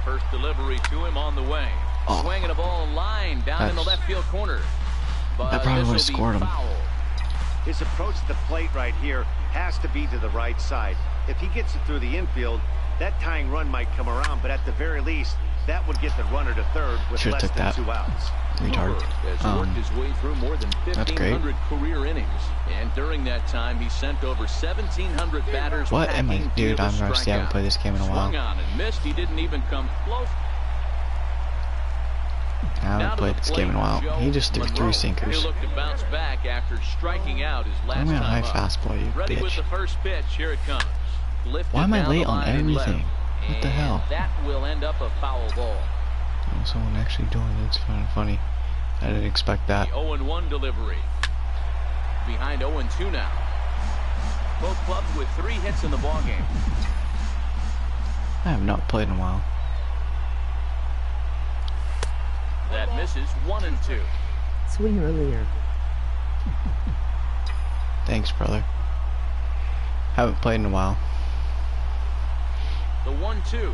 First delivery to him on the way. Oh, Swinging a ball line down in the left field corner. But that probably would have scored him. His approach to the plate right here has to be to the right side. If he gets it through the infield, that tying run might come around, but at the very least, that would get the runner to third with less than 2 outs. Retard. Has worked his way through more than 1,500 career innings, and during that time, he sent over 1,700 batters. What am I, dude? I'm rusty. I haven't played this game in a while. Swung on and missed. He didn't even come close. I haven't played this game in a while. He just threw 3 sinkers. He looked to bounce back after striking out his last time. I'm high fastball, you Ready bitch. with the first pitch. Here it comes. Why am I late on everything? What the hell? That will end up a foul ball. Oh, someone actually doing it. It's kind of funny. I didn't expect that. The 0-1 delivery. Behind 0-2 now. Both clubs with 3 hits in the ballgame. I have not played in a while. That misses 1-2. Swing earlier. Thanks, brother. Haven't played in a while. The 1-2.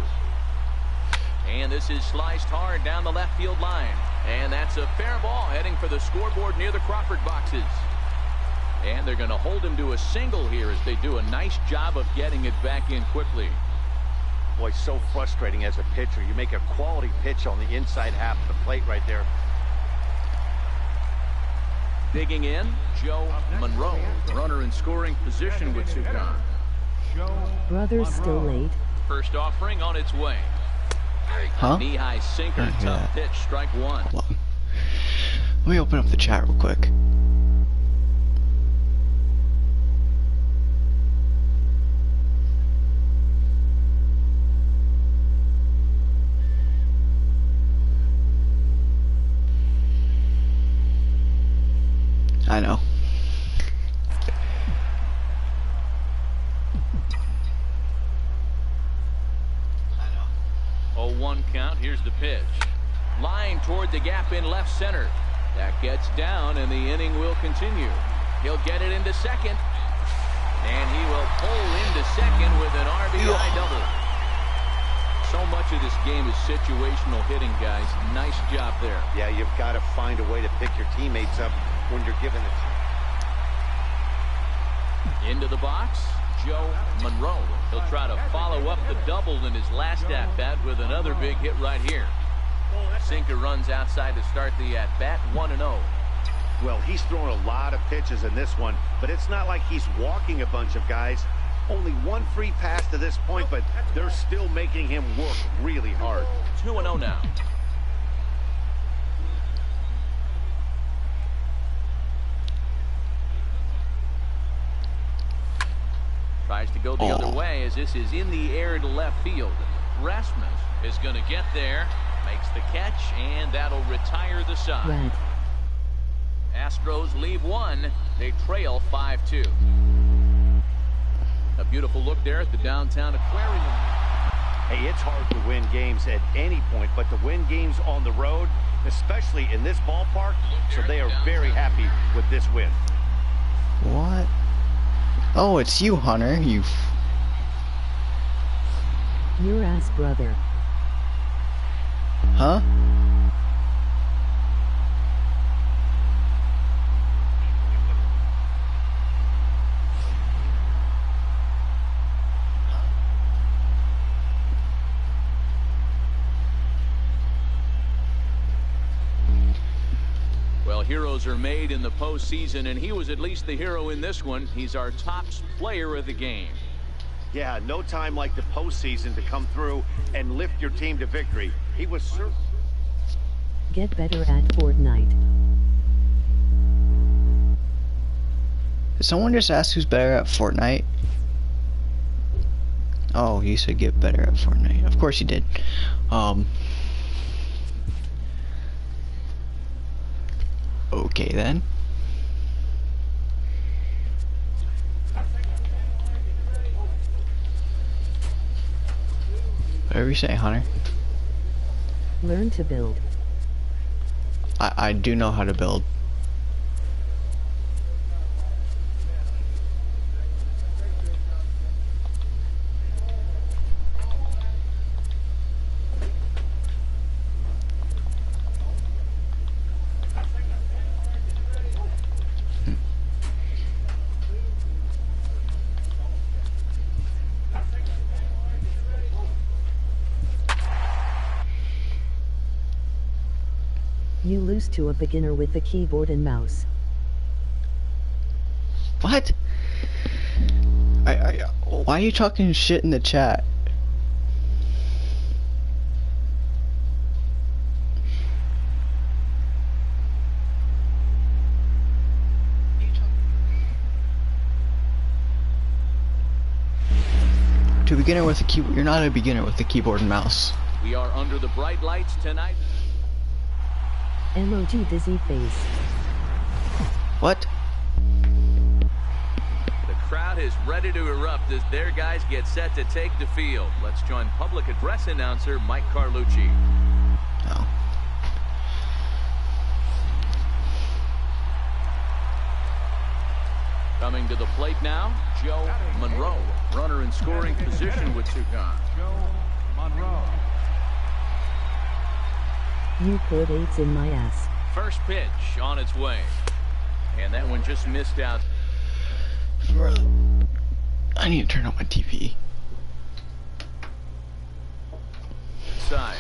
And this is sliced hard down the left field line. And that's a fair ball heading for the scoreboard near the Crawford boxes. And they're going to hold him to a single here as they do a nice job of getting it back in quickly. Boy, so frustrating as a pitcher. You make a quality pitch on the inside half of the plate right there. Digging in, Joe Monroe. Runner in scoring position with 2 gone. Brother's still late. First offering on its way. Huh? Knee-high sinker, tough pitch, strike 1. Hold on. Let me open up the chat real quick. I know. 0-1 count. Here's the pitch. Line toward the gap in left center. That gets down, and the inning will continue. He'll get it into second. And he will pull into second with an RBI double. So much of this game is situational hitting, guys. Nice job there. Yeah, you've got to find a way to pick your teammates up when you're given it. Into the box, Joe Monroe. He'll try to follow up the double in his last at-bat with another big hit right here. Sinker runs outside to start the at-bat, 1-0. Well, he's thrown a lot of pitches in this one, but it's not like he's walking a bunch of guys. Only 1 free pass to this point, but they're still making him work really hard. 2-0 now. Tries to go the other way as this is in the air to left field. Rasmus is going to get there, makes the catch, and that'll retire the side. Red. Astros leave 1. They trail 5-2. A beautiful look there at the downtown aquarium. Hey, it's hard to win games at any point, but to win games on the road, especially in this ballpark, so they are very happy with this win. What? Oh, it's you, Hunter. You. Your ass, brother. Huh? Well, heroes are made in the postseason, and he was at least the hero in this one. He's our top player of the game. Yeah, no time like the postseason to come through and lift your team to victory. He was certain. Get better at Fortnite. Did someone just ask who's better at Fortnite? Oh, you said get better at Fortnite. Of course you did. Okay then. Whatever you say, Hunter. Learn to build. I do know how to build. You lose to a beginner with the keyboard and mouse. What? Why are you talking shit in the chat? To a beginner with a keyboard, you're not a beginner with a keyboard and mouse. We are under the bright lights tonight. Emoji dizzy face. What? The crowd is ready to erupt as their guys get set to take the field. Let's join public address announcer Mike Carlucci. No. Coming to the plate now, Joe Monroe, runner in scoring position with two gone. Joe Monroe. You put 8s in my ass. First pitch on its way. And that one just missed out. I need to turn on my TV. Side.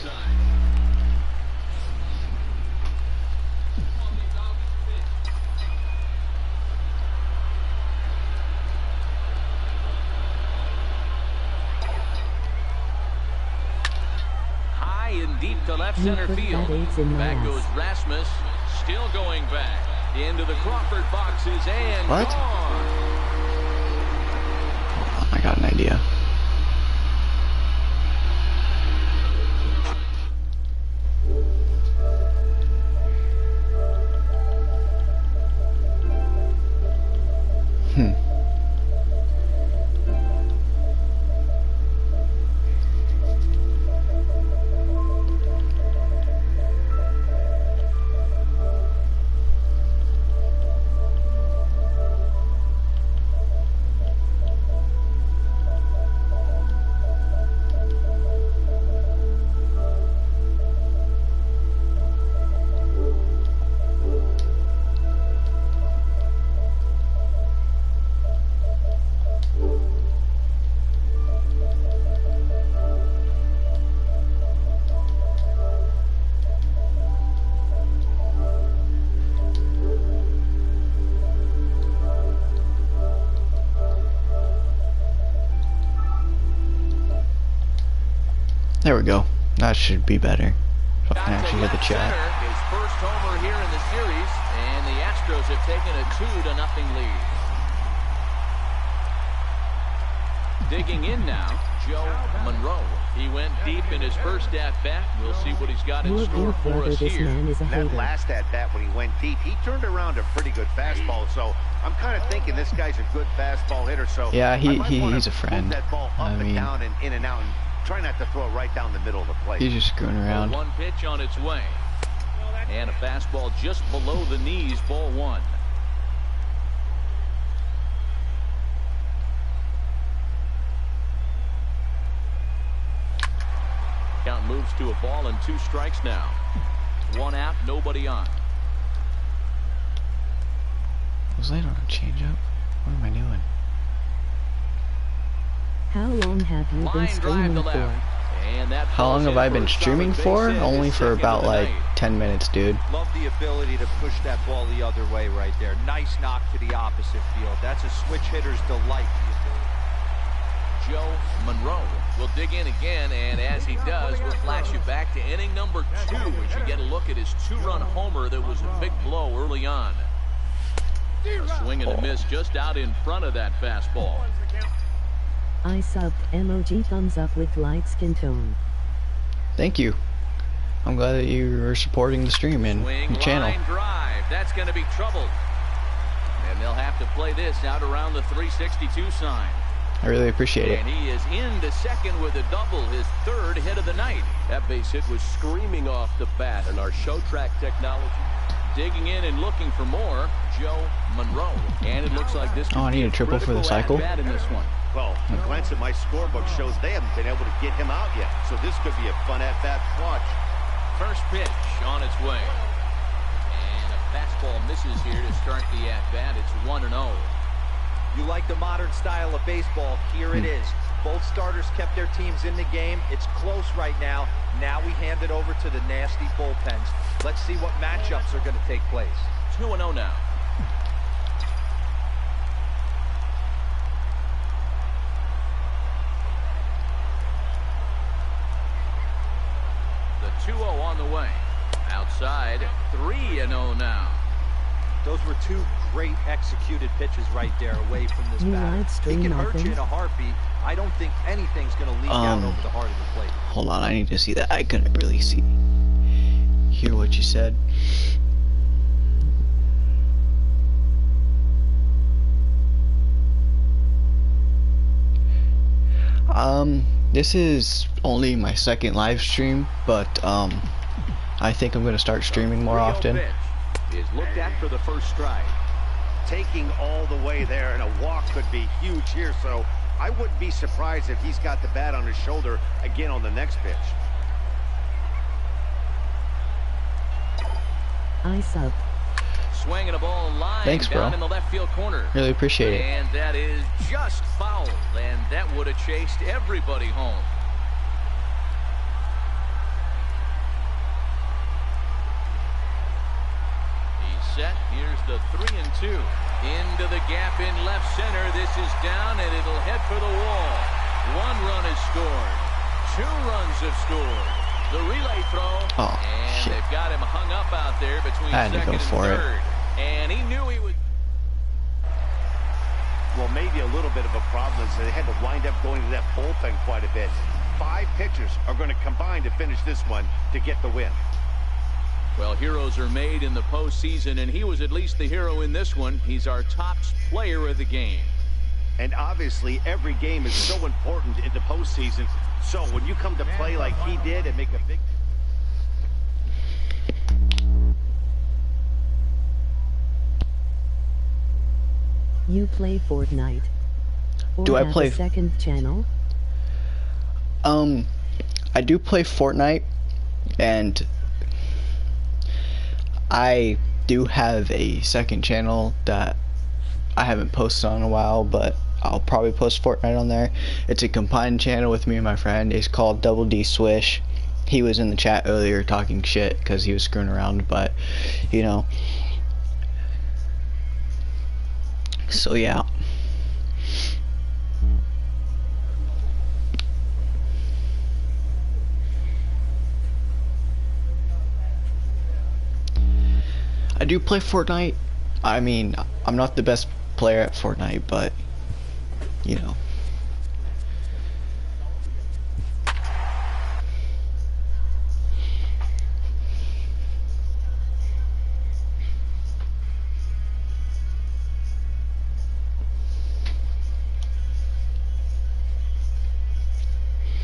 High and deep to left You center put field. that 8s in my Back ass. goes Rasmus, still going back. Into the Crawford boxes and What? gone. I got an idea. There we go. That should be better. So I can actually hear the chat. His first homer here in the series, and the Astros have taken a 2-0 lead. Digging in now, Joe Monroe. He went deep in his first at-bat. We'll see what he's got in Your store for brother, us this here. man is a That hater. last at-bat when he went deep, he turned around a pretty good fastball. So I'm kind of thinking this guy's a good fastball hitter. So Yeah, I might wanna he's a friend. move that ball up I and mean, down and in and out, and try not to throw it right down the middle of the plate. he's just screwing around. One pitch on its way. And a fastball just below the knees, ball one. Count moves to a ball and 2 strikes now. 1 out, nobody on. Was that on a changeup? What am I doing? How long have you been Line drive streaming to for? left. And that How long falls have in I for been a streaming solid for? base hit, Only his for second about of the like night. 10 minutes, dude. Love the ability to push that ball the other way right there. Nice knock to the opposite field. That's a switch hitter's delight. Joe Monroe will dig in again, and as he does, we'll flash you back to inning number 2 as you get a look at his 2-run homer that was a big blow early on. A swing and a miss just out in front of that fastball. I subbed emoji thumbs up with light skin tone. Thank you. I'm glad that you are supporting the stream and Swing, the channel. line drive. That's going to be trouble. And they'll have to play this out around the 362 sign. I really appreciate it. And he is into second with a double, his 3rd hit of the night. That base hit was screaming off the bat, and our show track technology. Digging in and looking for more, Joe Monroe. And it looks like this could Oh, I be need a triple for the cycle. at-bat in this one. Well, a glance at my scorebook shows they haven't been able to get him out yet. So this could be a fun at-bat to watch. First pitch on its way. And a fastball misses here to start the at-bat. It's 1-0. You like the modern style of baseball. Here it is. Both starters kept their teams in the game. It's close right now. Now we hand it over to the nasty bullpens. Let's see what matchups are going to take place. 2-0 now. The 2-0 on the way. Outside, 3-0 now. Those were two great executed pitches right there away from this batter. He can hurt you in a heartbeat. I don't think anything's going to leak out over the heart of the plate. Hold on, I need to see that. I couldn't really hear what you said. This is only my second live stream, but I think I'm going to start streaming more often. Is looked at for the first strike. Taking all the way there, and a walk could be huge here, so I wouldn't be surprised if he's got the bat on his shoulder again on the next pitch. I sub. Swinging a ball line. Thanks, bro. Down in the left field corner. Really appreciate it. And that is just foul, and that would have chased everybody home. Set. Here's the 3-2 into the gap in left center. This is down, and it'll head for the wall. 1 run is scored. 2 runs have scored. The relay throw, and shit. They've got him hung up out there between second and third. And he knew he would. Well, maybe a little bit of a problem, so they had to wind up going to that bullpen quite a bit. 5 pitchers are going to combine to finish this one to get the win. Well, heroes are made in the postseason, and he was at least the hero in this one. He's our top player of the game. And obviously, every game is so important in the postseason. So when you come to play like he did and make a big... You play Fortnite? Or do I play a second channel? I do play Fortnite, and I do have a second channel that I haven't posted on in a while, but I'll probably post Fortnite on there. It's a combined channel with me and my friend. It's called Double D Swish. He was in the chat earlier talking shit because he was screwing around, but you know. So yeah. I do play Fortnite. I mean, I'm not the best player at Fortnite, but you know.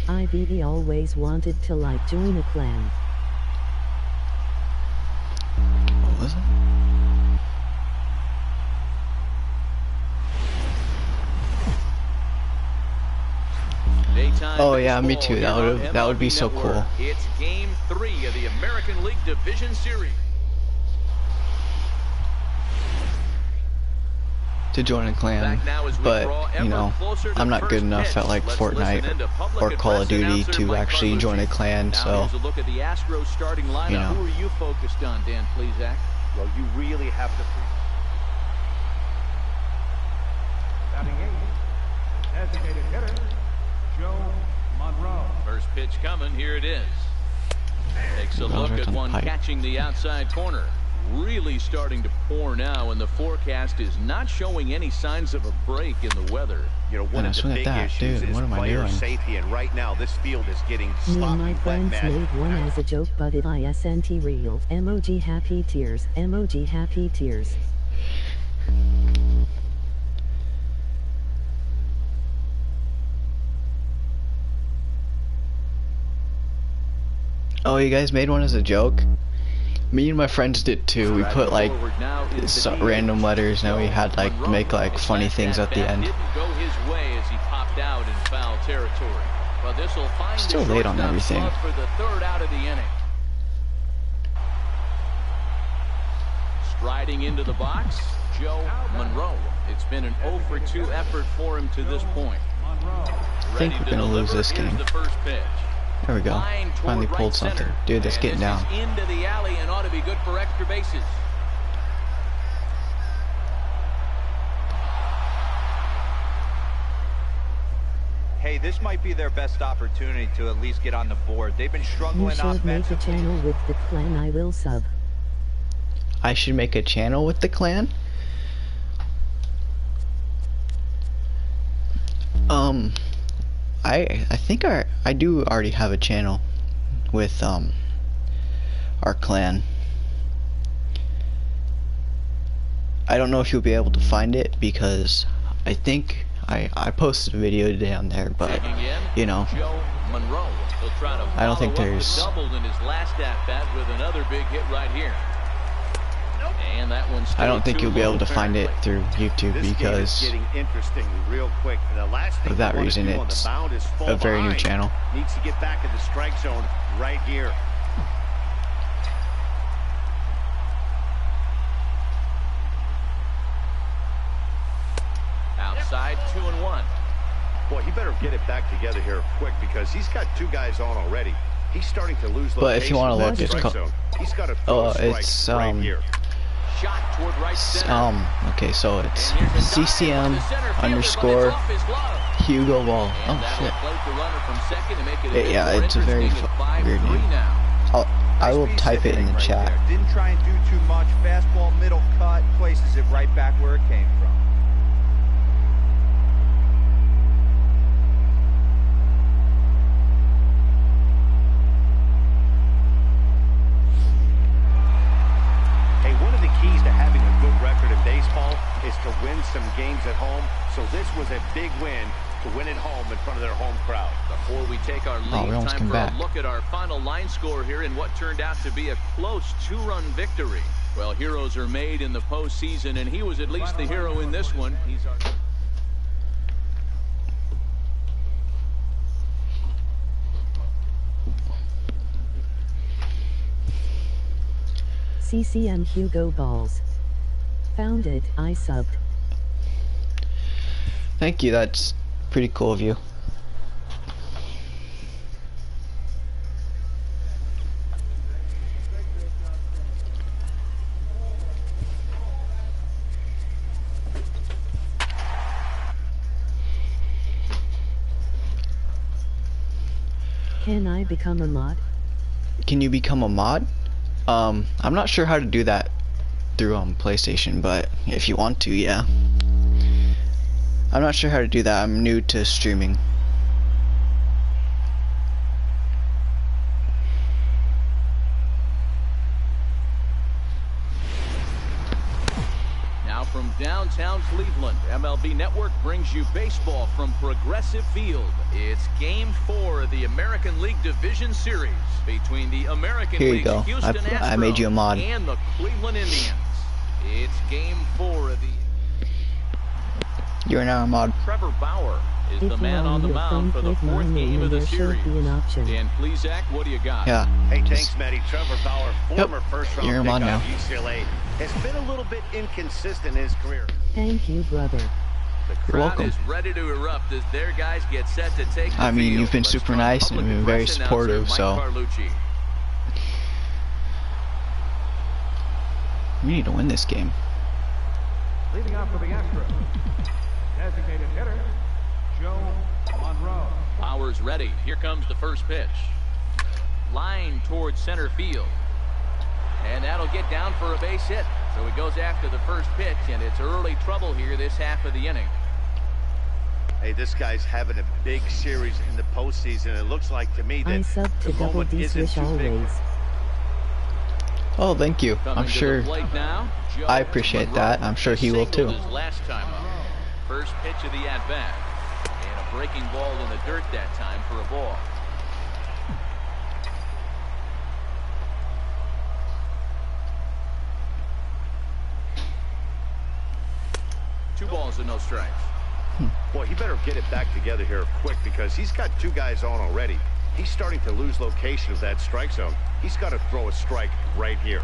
IVE always wanted to join a clan. What was it? Oh yeah, me too. That would be so cool. It's Game 3 of the American League Division Series. To join a clan, but you know, I'm not good enough at like Fortnite or Call of Duty to actually join a clan. So, look at the Astros starting lineup. You know. Who are you focused on, Dan Plesac? Well, you really have to... Batting 8, designated hitter, Joe Monroe. First pitch coming, here it is. Takes a look at one catching the outside corner. Really starting to pour now, and the forecast is not showing any signs of a break in the weather. You know, one of the big issues is player safety, and right now this field is getting sloppy. Me and my friends wet, made one as a joke, but it isn't real. Emoji happy tears. Emoji happy tears. oh, you guys made one as a joke? Me and my friends did too. We put like some random letters. Now we had like make like funny things at the end. Didn't go his way as he popped out in foul territory. But this will find Still late on everything. For the third out of the inning. Striding into the box, Joe Monroe. It's been an 0 for 2 effort for him to this point. I think we're going to lose this game. There we go. Finally pulled something. Dude, that's getting down. Into the alley and ought to be good for extra bases. Hey, this might be their best opportunity to at least get on the board. They've been struggling offensively. You should make a channel with the clan. I will sub. I should make a channel with the clan? I think I do already have a channel with our clan. I don't know if you'll be able to find it because I think I posted a video today on there, but you know, I don't think there's. Doubled in his last at bat with another big hit right here. And that one's I don't think you'll be able to find it through YouTube because of that reason. It's a very new channel. Needs to get back in the strike zone right here. Outside, 2-1. Boy, he better get it back together here quick because he's got two guys on already. He's starting to lose. But if you want to look, it's it's right here. Shot toward right center. Okay, so it's CCM _ Hugo Ball. Oh shit. Yeah, it's a very weird name. I will type it in the chat. Didn't try and do too much. Fastball, middle cut, places it right back where it came from. Keys to having a good record in baseball is to win some games at home. So this was a big win to win at home in front of their home crowd. Before we take our lead, time for a look at our final line score here in what turned out to be a close 2-run victory. Well, heroes are made in the postseason, and he was at least the hero in this one. He's our CCM Hugo Balls. Found it, I subbed. Thank you, that's pretty cool of you. Can I become a mod? Can you become a mod? I'm not sure how to do that through PlayStation, but if you want to, yeah. I'm not sure how to do that. I'm new to streaming. Now from downtown Cleveland, MLB Network brings you baseball from Progressive Field. It's Game 4 of the American League Division Series between the American League's Houston Astros I made you a mod. And the Cleveland Indians. It's Game 4 of the... You're now a mod. Trevor Bauer is the man on the mound for the 4th game of the series. Dan Plezak, what do you got? Yeah. Hey, thanks, Matty. Trevor Bauer, former first-round pick out of UCLA, has been a little bit inconsistent in his career. Thank you, brother. The crowd is ready to erupt as their guys get set to take the field. You've been super nice and been very supportive, so we need to win this game. Leading off for the Astros, designated hitter, Joe Monroe. Bauer's ready. Here comes the first pitch. Line towards center field. And that'll get down for a base hit. So he goes after the first pitch, and it's early trouble here this half of the inning. Hey, this guy's having a big series in the postseason. It looks like to me that I sub to Double D Swish always. Oh, thank you. I'm sure I appreciate that. I'm sure he will too. Last time up. First pitch of the at-bat. And a breaking ball in the dirt that time for a ball. Two balls and no strikes. Boy, he better get it back together here quick because he's got two guys on already. He's starting to lose location of that strike zone. He's got to throw a strike right here.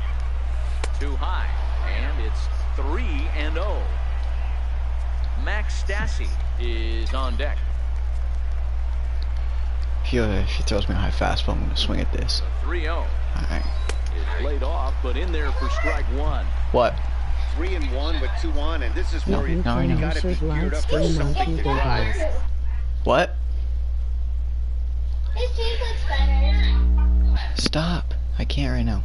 Too high, and it's 3-0. Max Stassi is on deck. he throws me a high fastball, I'm gonna swing at this. 3-0. All right. It's played off, but in there for strike one. What? 3-1 with 2 on, and this is where you no, I know. gotta be geared up for something to drive. What? Stop. I can't right now.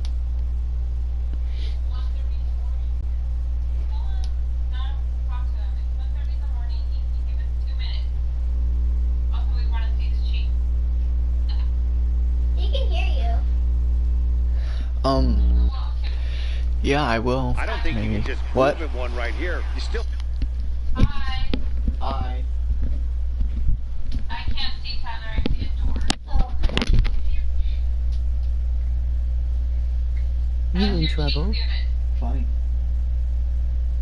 Yeah, I will. I don't think maybe. you can just what? prove it one right here. You still. Hi. I can't see Tyler. I see a door. Oh. You in trouble? Fine.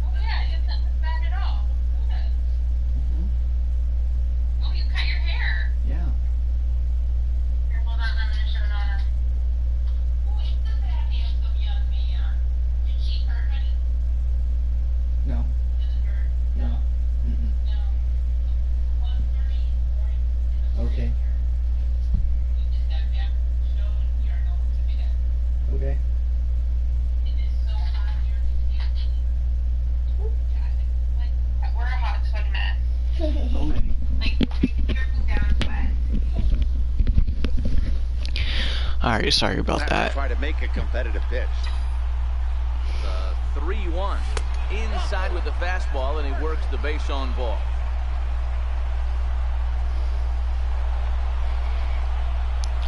Oh yeah, it's not bad at all. Good. Oh, you cut your hair. Yeah. Here, hold on. I'm gonna show Nana. Oh, it's the that handsome young man. Did she hurt any? No. Did it hurt? No. No. 1:30 in the morning. Okay. You just got back from the show and we are going to bed. Okay. It is so hot here. You can't see. Like, we're a hot sweaty mess. Okay. Like, dripping down sweat. Alright, sorry about Have that. to try to make a competitive pitch. 3-1. Inside with the fastball, and he works the base on ball.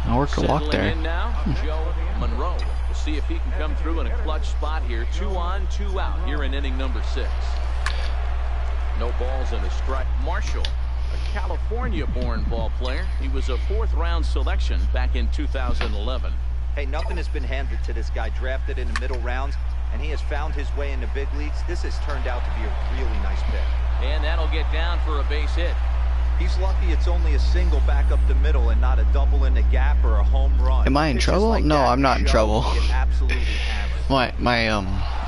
I worked a walk Settling there. in now, Joe Monroe. We'll see if he can come through in a clutch spot here. 2 on, 2 out here in inning number 6. No balls and a strike. Marshall, a California-born ball player. He was a 4th-round selection back in 2011. Hey, nothing has been handed to this guy. Drafted in the middle rounds, and he has found his way in the big leagues. This has turned out to be a really nice pick. And that'll get down for a base hit. He's lucky it's only a single back up the middle and not a double in the gap or a home run. Am I in Pitches trouble? like No, that I'm not in show trouble. get absolutely hammered. My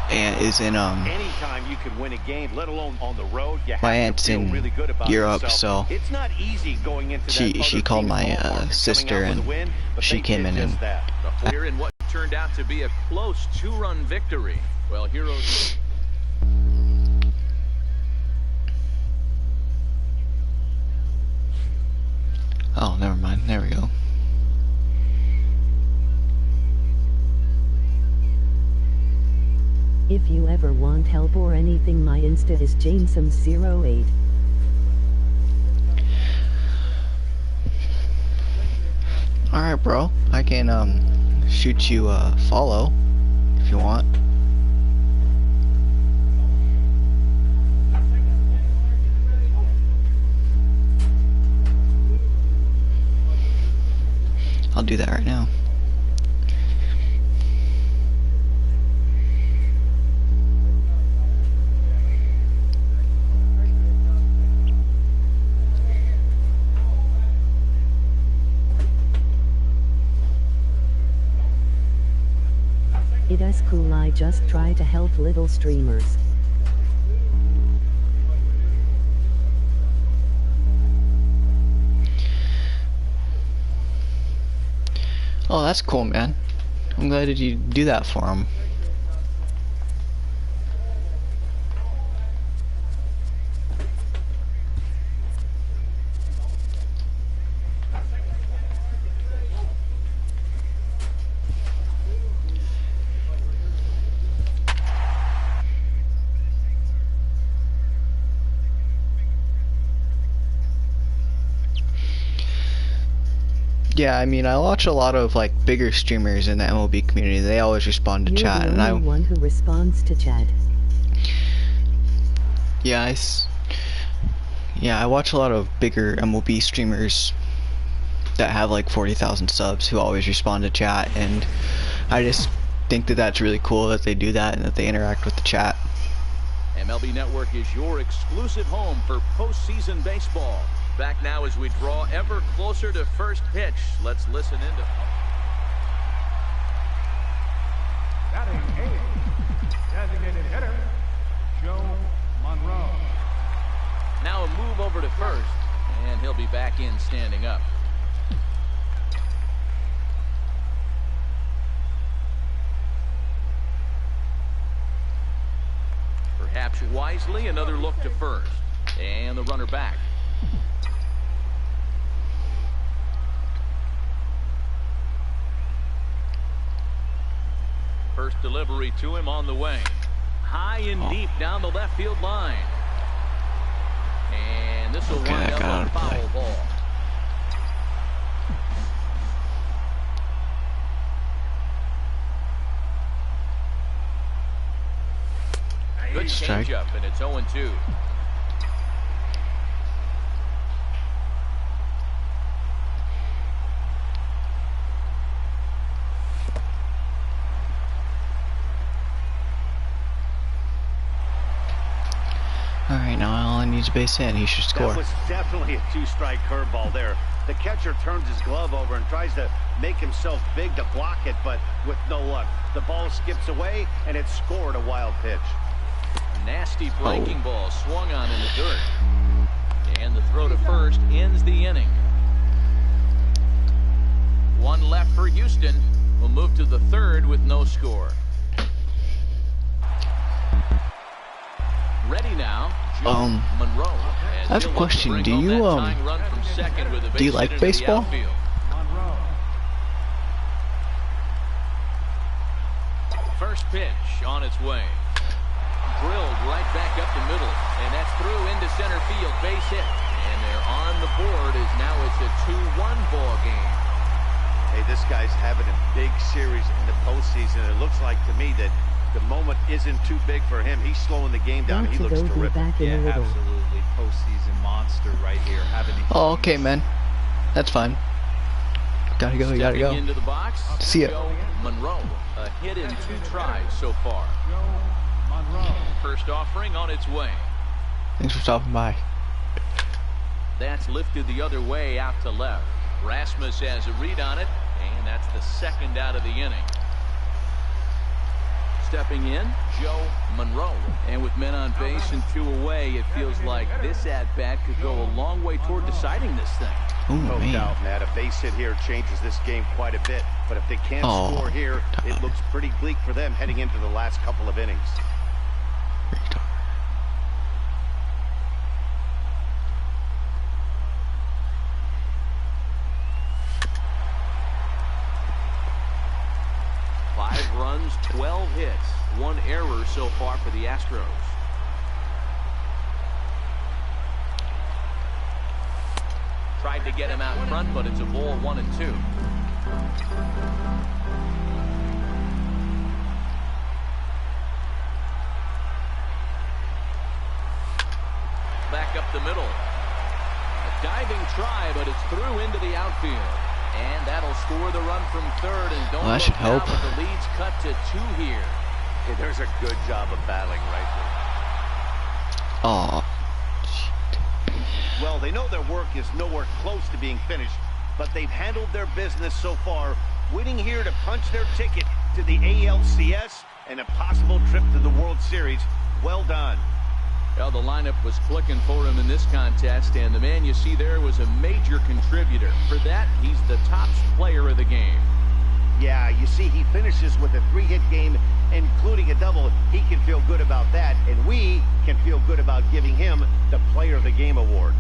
aunt is in Anytime you can win a game, let alone on the road, you have my to aunt's feel in really good about Europe, yourself. so It's not easy going into she that called my other team's ballpark and sister coming out with and a win, but she they came did in just and that. Here in what turned out to be a close 2-run victory. Well, Heroes. oh, never mind. There we go. If you ever want help or anything, my Insta is Jamesom08. Alright, bro. I can shoot you a follow if you want. I'll do that right now. It is cool, I just try to help little streamers. Oh, that's cool, man. I'm glad that you do that for him. Yeah, I mean, I watch a lot of like bigger streamers in the MLB community. They always respond to You're chat, the and only one who responds to chat. Yeah, I watch a lot of bigger MLB streamers that have like 40,000 subs who always respond to chat, and I just think that that's really cool that they do that and that they interact with the chat. MLB Network is your exclusive home for postseason baseball. Back now as we draw ever closer to first pitch. Let's listen into. Batting 8th, designated hitter, Joe Monroe. Now a move over to first, and he'll be back in standing up. Steps wisely, another look to first. And the runner back. First delivery to him on the way. High and deep down the left field line. And this will wind up a foul ball. Good changeup, and it's 0-2. Alright, now all I need is a base hit and he should score. That was definitely a two-strike curveball there. The catcher turns his glove over and tries to make himself big to block it, but with no luck. The ball skips away, and it's scored a wild pitch. Nasty breaking ball swung on in the dirt. And the throw to first ends the inning. One left for Houston. We'll move to the third with no score. Ready now, Joe Monroe. I have a question. Do you like baseball? First pitch on its way. Drilled right back up the middle, and that's through into center field, base hit, and they're on the board as now it's a 2-1 ball game. Hey, this guy's having a big series in the postseason. It looks like to me that the moment isn't too big for him. He's slowing the game down. He looks terrific. Yeah, absolutely. Postseason monster right here. Oh, okay, man. That's fine. Gotta go. Gotta go. Into the box. See ya. Joe Monroe, a hit in 2 tries so far. First offering on its way. Thanks for stopping by. That's lifted the other way out to left. Rasmus has a read on it, and that's the second out of the inning. Stepping in, Joe Monroe. And with men on base and 2 away, it feels like this at-bat could go a long way toward deciding this thing. No doubt, Matt. A base hit here changes this game quite a bit. But if they can't score here, it looks pretty bleak for them heading into the last couple of innings. Runs, 12 hits, 1 error so far for the Astros. Tried to get him out front, but it's a ball 1-2. Back up the middle. A diving try, but it's through into the outfield. And that'll score the run from third. And don't that should help. But the lead's cut to 2 here. Yeah, there's a good job of battling right there. Oh. Well, they know their work is nowhere close to being finished, but they've handled their business so far, winning here to punch their ticket to the ALCS and a possible trip to the World Series. Well done. Well, the lineup was clicking for him in this contest, and the man you see there was a major contributor. For that, he's the top player of the game. Yeah, you see, he finishes with a 3-hit game, including a double. He can feel good about that, and we can feel good about giving him the Player of the Game award.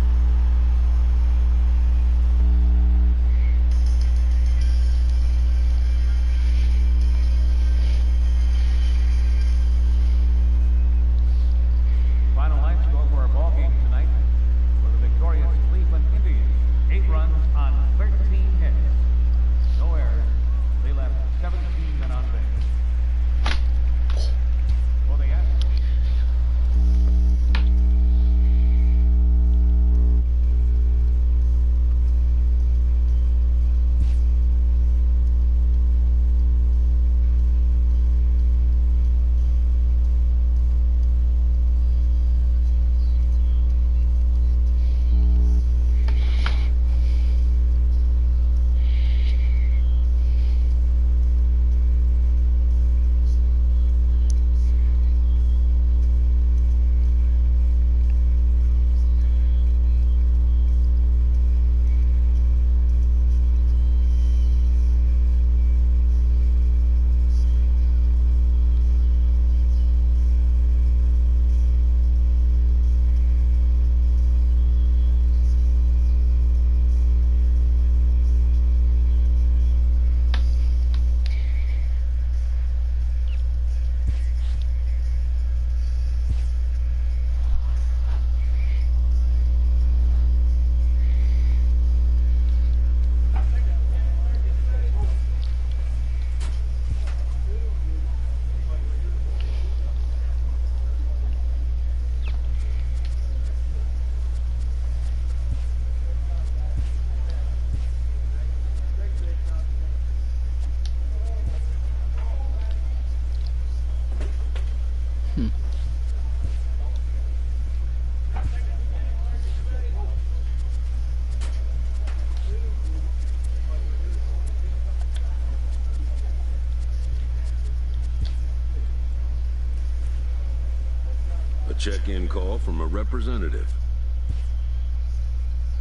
check-in call from a representative.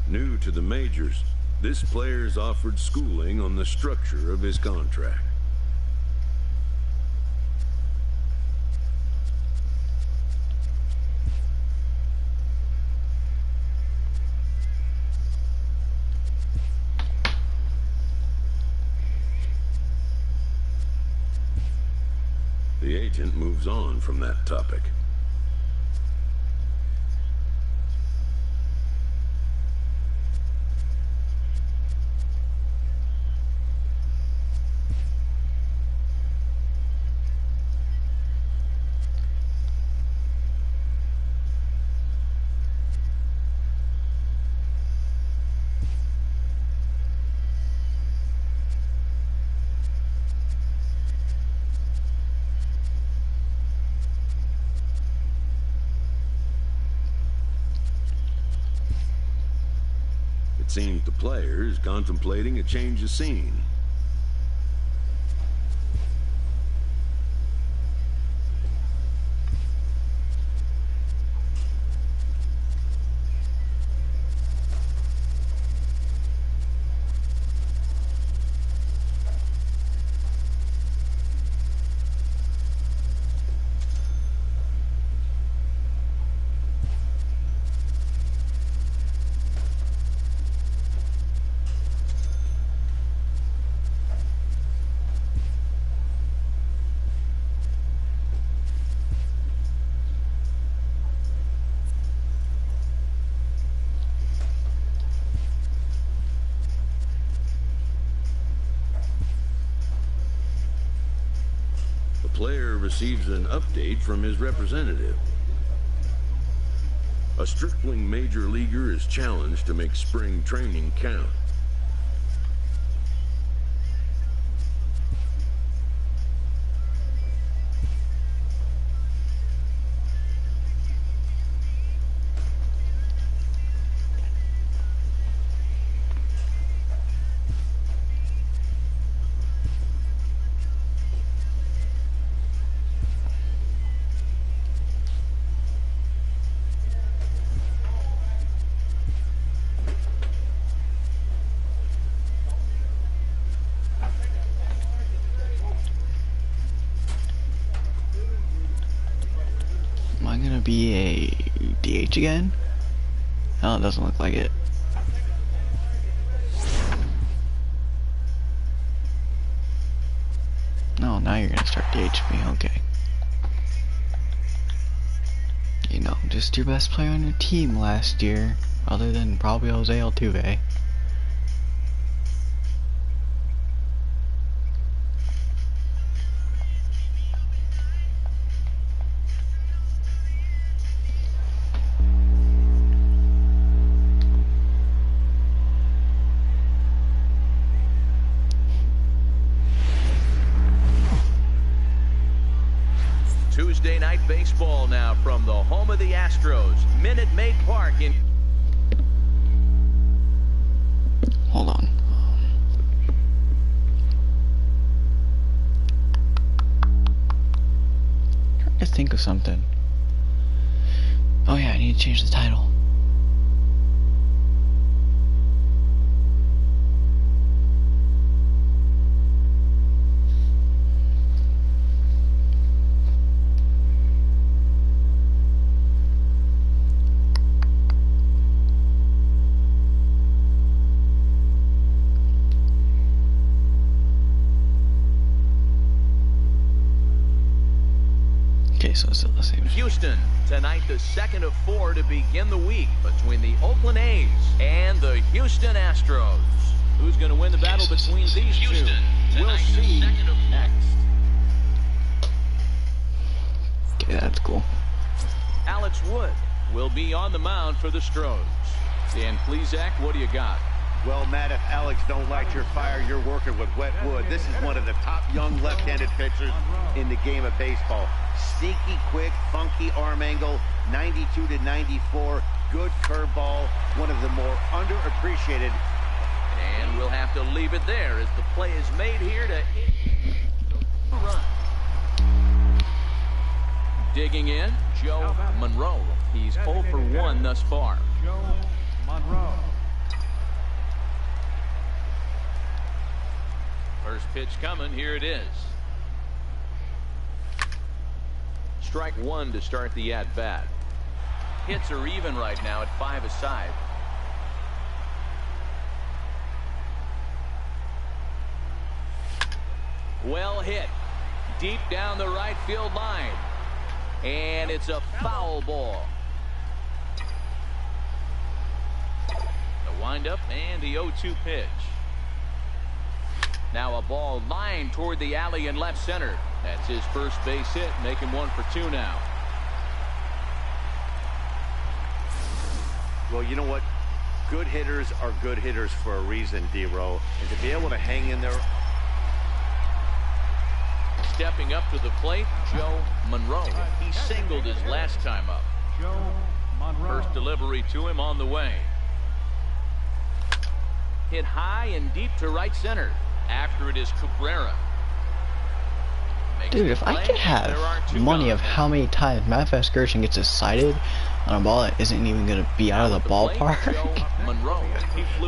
New to the majors, this player is offered schooling on the structure of his contract. The agent moves on from that topic. It seems the player is contemplating a change of scene. The player receives an update from his representative. A stripling major leaguer is challenged to make spring training count. Be a DH again? Oh, it doesn't look like it. No, now you're gonna start DH me, okay. You know, just your best player on your team last year, other than probably Jose Altuve. Tuesday night baseball now from the home of the Astros, Minute Maid Park in... Hold on. Trying to think of something. Oh yeah, I need to change the title. Okay, so it's still the same. Houston, tonight the second of 4 to begin the week between the Oakland A's and the Houston Astros. Who's going to win the battle between these two? We'll see next. Okay, that's cool. Alex Wood will be on the mound for the Stros. Dan Plesac, what do you got? Well, Matt, if Alex don't light your fire, you're working with wet wood. This is one of the top young left-handed pitchers in the game of baseball. Sneaky, quick, funky arm angle, 92 to 94, good curveball, one of the more underappreciated. And we'll have to leave it there as the play is made here to run. Digging in, Joe Monroe. He's 0 for 1 thus far. Joe Monroe. First pitch coming. Here it is. Strike one to start the at-bat. Hits are even right now at 5 aside. Well hit. Deep down the right field line. And it's a foul ball. The windup and the 0-2 pitch. Now a ball lined toward the alley in left center. That's his first base hit, making 1 for 2 now. Well, you know what? Good hitters are good hitters for a reason, D-Row. And to be able to hang in there. Stepping up to the plate, Joe Monroe. He singled his last time up. Joe Monroe. First delivery to him on the way. Hit high and deep to right center. After it is Cabrera. Dude, if I could have money of how many times Matt Vasgersian gets excited on a ball that isn't even going to be out of the ballpark, I'd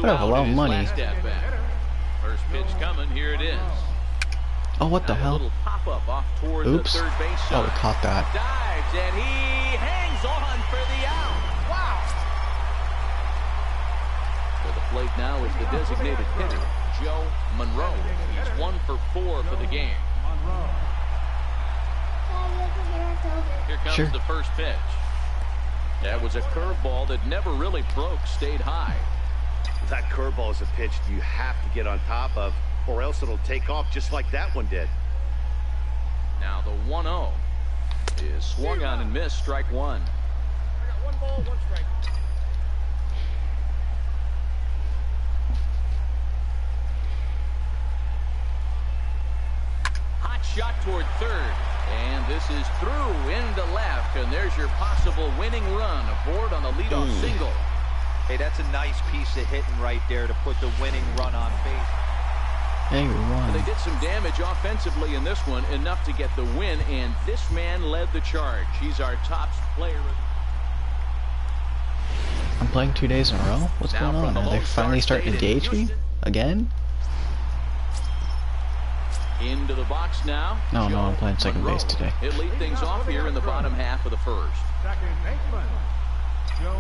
have a lot of money. First pitch coming, here it is. Oh, what the hell? Oops. Oh, we caught that. Dives and he hangs on for the out. Wow. For the plate now is the designated hitter, Joe Monroe. He's 1 for 4 for the game. Here comes the first pitch. That was a curveball that never really broke, stayed high. That curveball is a pitch you have to get on top of, or else it'll take off just like that one did. Now the 1-0 is swung on and missed, strike one. I got 1 ball, 1 strike. Hot shot toward third. And this is through into left. And there's your possible winning run aboard on the leadoff single. Hey, that's a nice piece of hitting right there to put the winning run on base. Hey, we won. They did some damage offensively in this one, enough to get the win, and this man led the charge. He's our top player. I'm playing 2 days in a row? What's going on? Are they finally starting to gauge me? Again? Into the box now. No, I'm playing second base today. It lead things off here in the bottom half of the first. Second baseman, Joe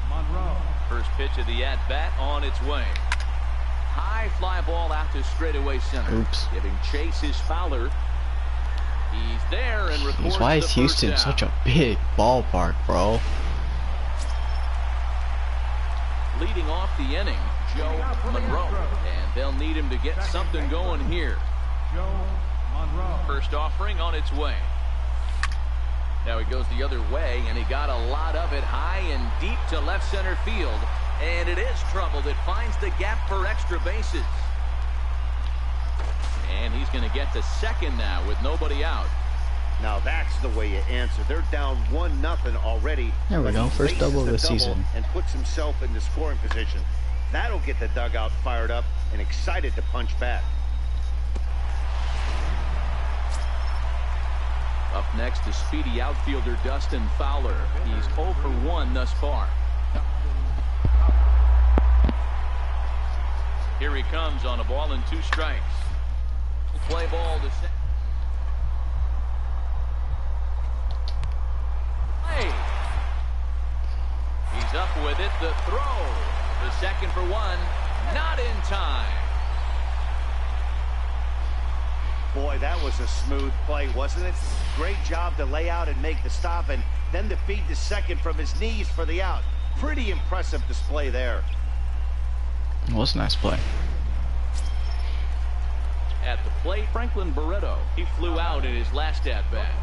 Monroe. First pitch of the at-bat on its way. High fly ball out to straightaway center. Oops. Giving chase is Fowler. He's there and records. Why is Houston such a big ballpark, bro? Leading off the inning, Joe Monroe. And they'll need him to get something going here. Joe Monroe. First offering on its way. Now he goes the other way, and he got a lot of it high and deep to left center field. And it is trouble that finds the gap for extra bases. And he's going to get to second now with nobody out. Now that's the way you answer. They're down 1-0 already. There we go. First double of the season. And puts himself in the scoring position. That'll get the dugout fired up and excited to punch back. Up next is speedy outfielder Dustin Fowler. He's 0 for 1 thus far. Here he comes on a ball and 2 strikes. Play ball to second. Hey! He's up with it. The throw. The second for 1. Not in time. Boy, that was a smooth play, wasn't it? Great job to lay out and make the stop, and then to feed the second from his knees for the out. Pretty impressive display there. It was a nice play. At the plate, Franklin Barreto. He flew out in his last at-bat.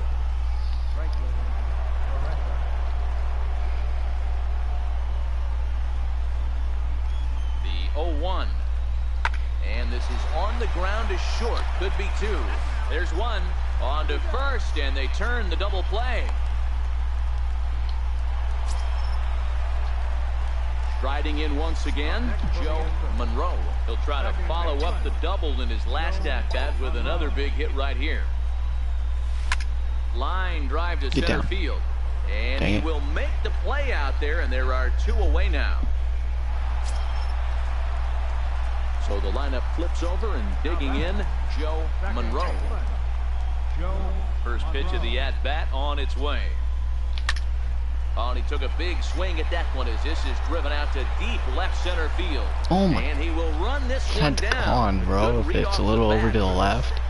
The 0-1. And this is on the ground is short. Could be 2. There's 1. On to first, and they turn the double play. Striding in once again, Joe Monroe. He'll try to follow up the double in his last at-bat with another big hit right here. Line drive to center field. And Dang he it. will make the play out there, and there are 2 away now. So the lineup flips over, and digging in, Joe Monroe. First pitch of the at-bat on its way. Oh, and he took a big swing at that one as this is driven out to deep left center field. Oh my. And he will run this one Head down. on, bro. Good If read it's off a little the over bat. to the left.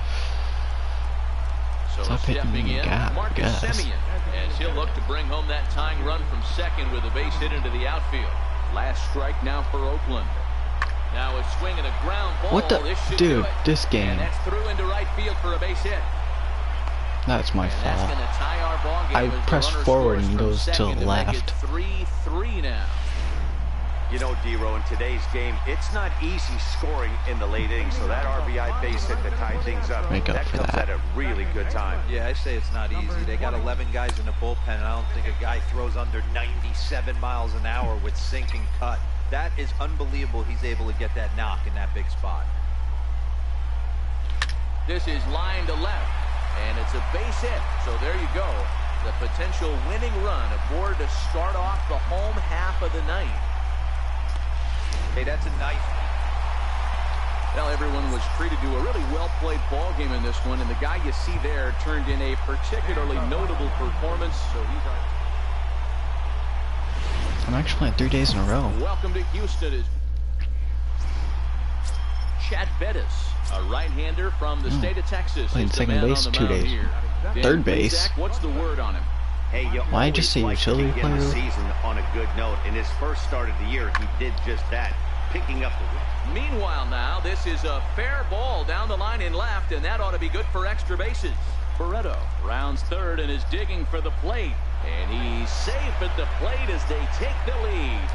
So Stop hitting stepping the in, gap, I Marcus guess. Semien, as he'll look to bring home that tying run from second with a base hit into the outfield. Last strike now for Oakland. Now a swing and a ground ball. What the This should dude? do it. This game. And that's through into right field for a base hit. That's my And that's fault. going to tie our ball game I as the press runner forward scores and from goes to second the make it left. 3-3 now. You know, D-Row, in today's game, it's not easy scoring in the late innings, so that RBI base hit to tie things up, Make up that for comes that. at a really good time. Yeah, I say it's not easy. They got 11 guys in the bullpen, and I don't think a guy throws under 97 miles an hour with sinking cut. That is unbelievable. He's able to get that knock in that big spot. This is line to left, and it's a base hit. So there you go. The potential winning run aboard to start off the home half of the night. Hey, that's a knife. Well, everyone was treated to a really well-played ball game in this one, and the guy you see there turned in a particularly notable performance. So he's our... I'm actually at 3 days in a row. Welcome to Houston is Chad Bettis, a right-hander from the state of Texas. Played is the second man base on the 2 mound days. here. Third Dan base. Plesac, what's the word on him? Hey, you Why always just say like to utility begin the player? season on a good note. In his first start of the year, he did just that, picking up the win. Meanwhile now, this is a fair ball down the line in left, and that ought to be good for extra bases. Barreto rounds third and is digging for the plate. And he's safe at the plate as they take the lead.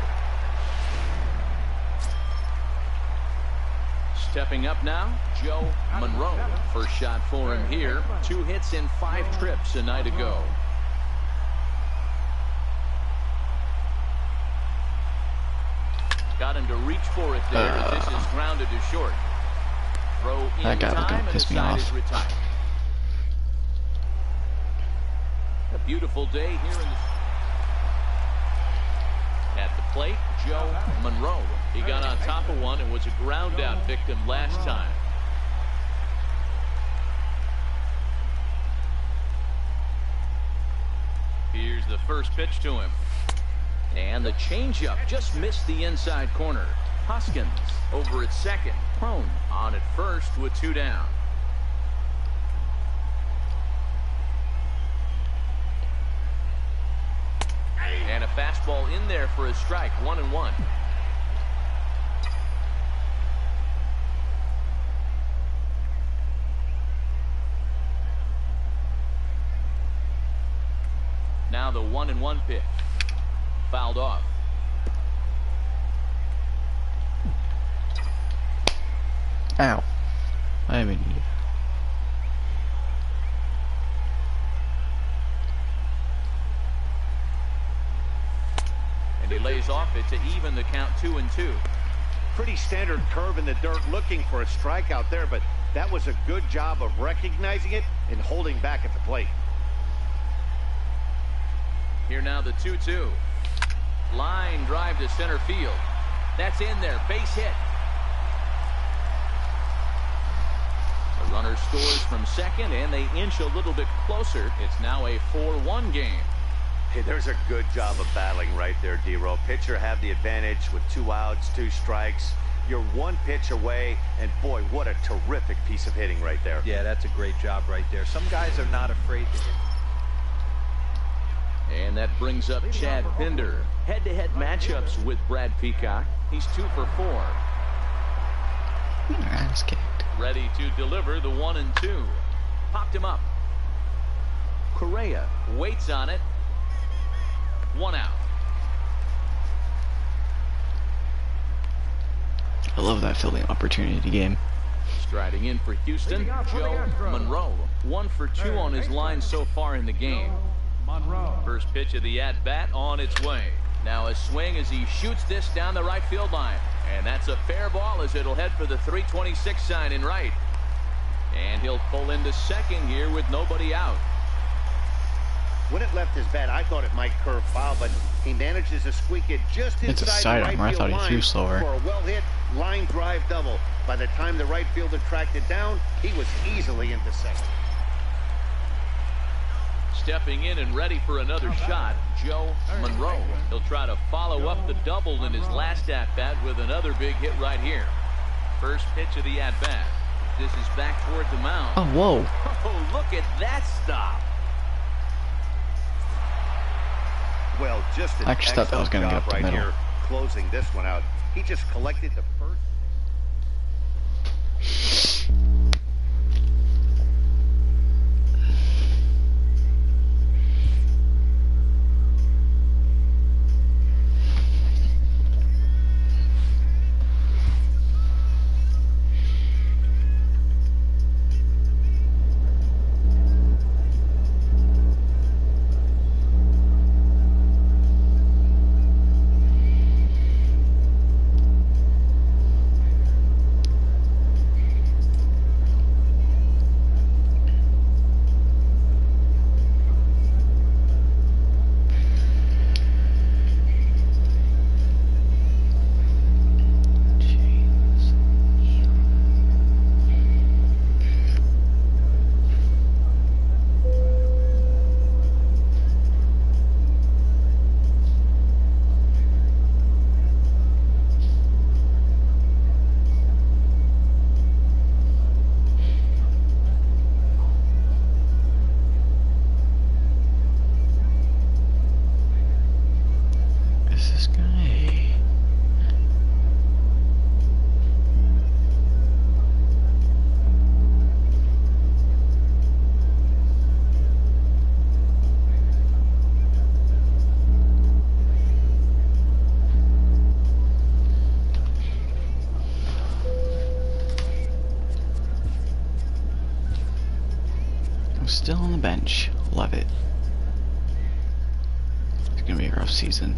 Stepping up now, Joe Monroe. First shot for him here. 2 hits in 5 trips a night ago. Got him to reach for it there as this is grounded to short. Throw in That guy was time gonna and the piss me side off. is retired. A beautiful day here in the... At the plate, Joe Monroe. He got on top of one and was a ground out victim last time. Here's the first pitch to him. And the changeup just missed the inside corner. Hoskins over at second. Crone on at first with 2 down. And a fastball in there for a strike. 1-1. Now the 1-1 pitch. Fouled off. Ow. I mean, And he lays off it to even the count 2-2. Pretty standard curve in the dirt, looking for a strikeout there, but that was a good job of recognizing it and holding back at the plate. Here now the 2-2. Line drive to center field. That's in there. Base hit. The runner scores from second, and they inch a little bit closer. It's now a 4-1 game. Hey, there's a good job of battling right there, D-Row. Pitcher have the advantage with 2 outs, 2 strikes. You're 1 pitch away, and boy, what a terrific piece of hitting right there. Yeah, that's a great job right there. Some guys are not afraid to hit. And that brings up Chad Pinder. Head-to-head matchups with Brad Peacock. He's 2 for 4. ass kicked. Ready to deliver the 1-2. Popped him up. Correa waits on it. 1 out. I love that fielding opportunity game. Striding in for Houston, Joe Monroe. 1 for 2 on his line so far in the game. First pitch of the at-bat on its way. Now a swing as he shoots this down the right field line. And that's a fair ball as it'll head for the 326 sign in right. And he'll pull into second here with nobody out. When it left his bat, I thought it might curve foul, but he manages to squeak it just It's a inside the right sidearm. I field thought he line threw slower. for a well-hit line drive double. By the time the right fielder tracked it down, he was easily into second. Stepping in and ready for another shot, Joe Monroe. He'll try to follow up the double in his last at-bat with another big hit right here. First pitch of the at-bat. This is back toward the mound. Oh, whoa. Oh, look at that stop. Well, just an I actually thought that was excellent gonna get job up the right middle. here, closing this one out. He just collected the first. This guy. I'm still on the bench. Love it. It's gonna be a rough season.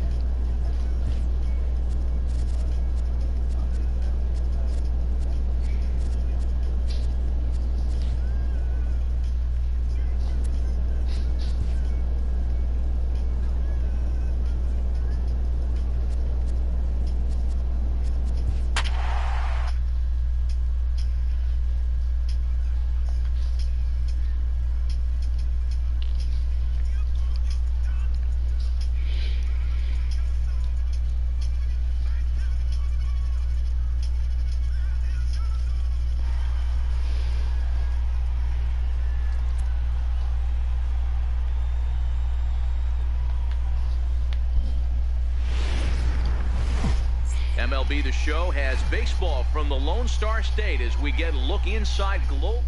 MLB The Show has baseball from the Lone Star State as we get a look inside Globe.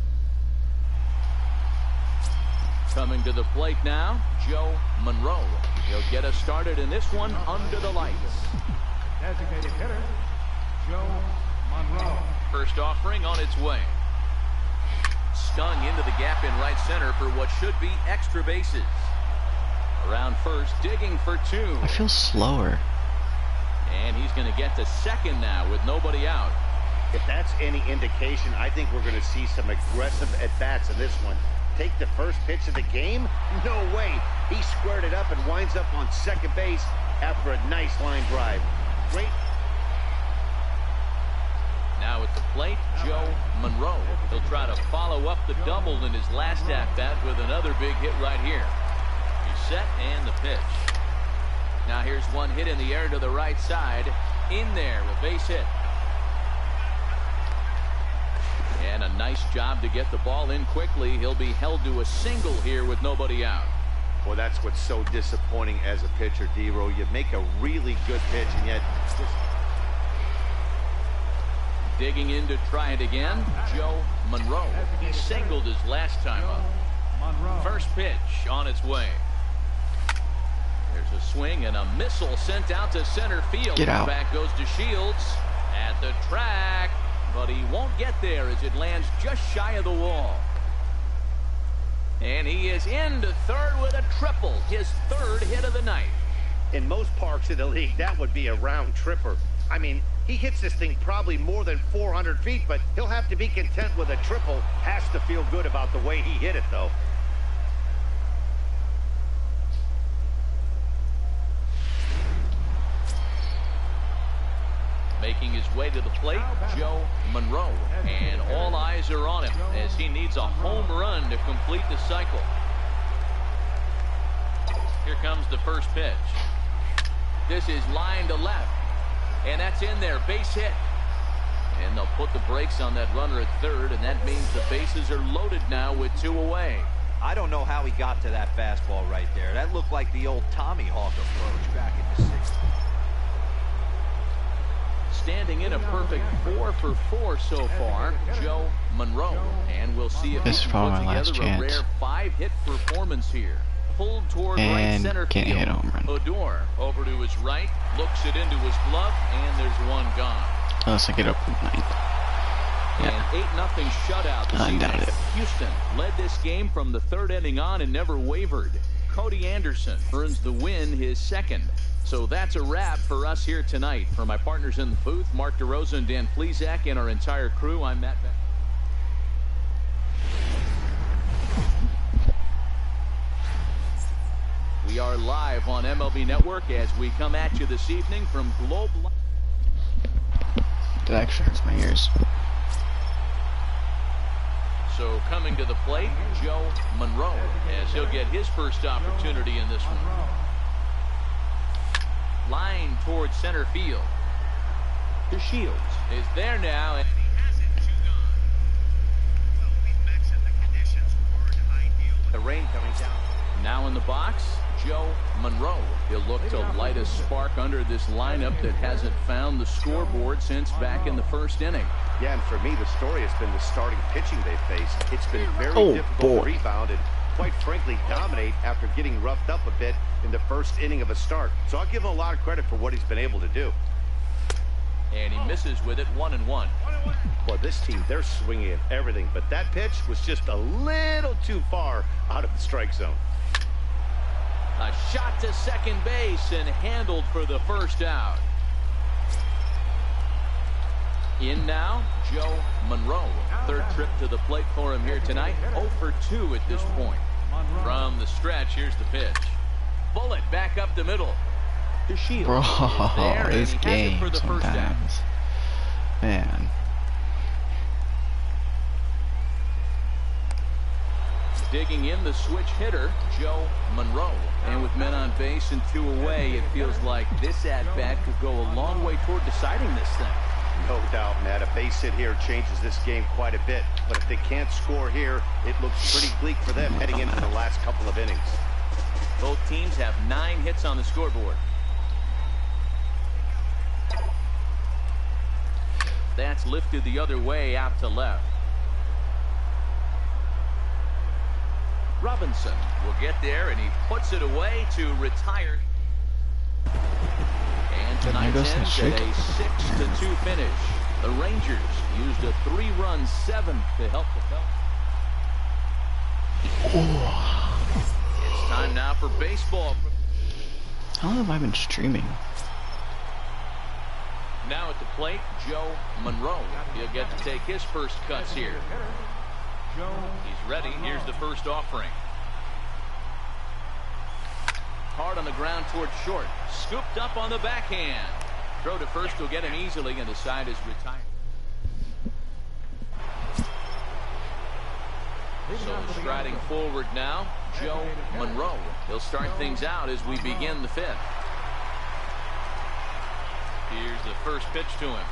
Coming to the plate now, Joe Monroe. He'll get us started in this one under the lights. Designated hitter, Joe Monroe. First offering on its way. Stung into the gap in right center for what should be extra bases. Around first, digging for two. I feel slower. And he's going to get to second now with nobody out. If that's any indication, I think we're going to see some aggressive at-bats in this one. Take the first pitch of the game? No way. He squared it up and winds up on second base after a nice line drive. Great. Now at the plate, Joe Monroe. He'll try to follow up the double in his last at-bat with another big hit right here. He's set and the pitch. Now here's one hit in the air to the right side. In there, a base hit. And a nice job to get the ball in quickly. He'll be held to a single here with nobody out. Well, that's what's so disappointing as a pitcher, D-Row. You make a really good pitch, and yet... Digging in to try it again, Joe Monroe. He singled his last time up. First pitch on its way. There's a swing and a missile sent out to center field. Get out. Back goes to Shields at the track, but he won't get there as it lands just shy of the wall. And he is into third with a triple, his third hit of the night. In most parks in the league, that would be a round tripper. I mean, he hits this thing probably more than 400 feet, but he'll have to be content with a triple. Has to feel good about the way he hit it, though. way to the plate, Joe Monroe. And all eyes are on him as he needs a home run to complete the cycle. Here comes the first pitch. This is line to left. And that's in there, base hit. And they'll put the brakes on that runner at third, and that means the bases are loaded now with 2 away. I don't know how he got to that fastball right there. That looked like the old Tommy Hawk approach back in the 60s. Standing in a perfect 4 for 4 so far, Joe Monroe. And we'll see if This he is can probably put my last together a chance. rare 5-hit performance here. Pulled toward right And center can't field. hit a home run. Odor over to his right, looks it into his glove, and there's one gone. Unless I get up with 9th. An 8-0 shutout this I doubt evening. it. Houston led this game from the 3rd inning on and never wavered. Cody Anderson earns the win, his 2nd. So that's a wrap for us here tonight. For my partners in the booth, Mark DeRosa and Dan Plezak, and our entire crew, I'm Matt Beck. We are live on MLB Network as we come at you this evening from Global. That actually hurts my ears. So coming to the plate, Joe Monroe, as he'll get his first opportunity in this one. Line towards center field. The Shields is there now. And he hasn't chewed on. Well, we've mentioned the conditions weren't ideal. The rain coming down. Now in the box, Joe Monroe. He'll look to light a spark under this lineup that hasn't found the scoreboard since back in the 1st inning. Yeah, and for me, the story has been the starting pitching they've faced. It's been very difficult to rebound and, quite frankly, dominate after getting roughed up a bit in the 1st inning of a start. So I'll give him a lot of credit for what he's been able to do. And he misses with it, 1-1. Well, this team, they're swinging at everything, but that pitch was just a little too far out of the strike zone. A shot to second base and handled for the 1st out. In now, Joe Monroe. 3rd trip to the plate for him here tonight. 0 for 2 at this point. From the stretch, here's the pitch. Bullet back up the middle. The Shield Bro, is there, this and he has it for game the 1st out. sometimes. Man. Digging in the switch hitter, Joe Monroe. And with men on base and 2 away, it feels like this at-bat could go a long way toward deciding this thing. No doubt, Matt. A base hit here changes this game quite a bit. But if they can't score here, it looks pretty bleak for them heading into the last couple of innings. Both teams have 9 hits on the scoreboard. That's lifted the other way out to left. Robinson will get there, and he puts it away to retire. And tonight's ends at a 6-2 finish. The Rangers used a 3-run 7th to help the Phelps. It's time now for baseball. How long have I been streaming? Now at the plate, Joe Monroe. He'll get to take his first cuts here. He's ready. Here's the first offering. Hard on the ground towards short. Scooped up on the backhand. Throw to first will get him easily, and the side is retired. So striding forward now, Joe Monroe. He'll start things out as we begin the 5th. Here's the first pitch to him.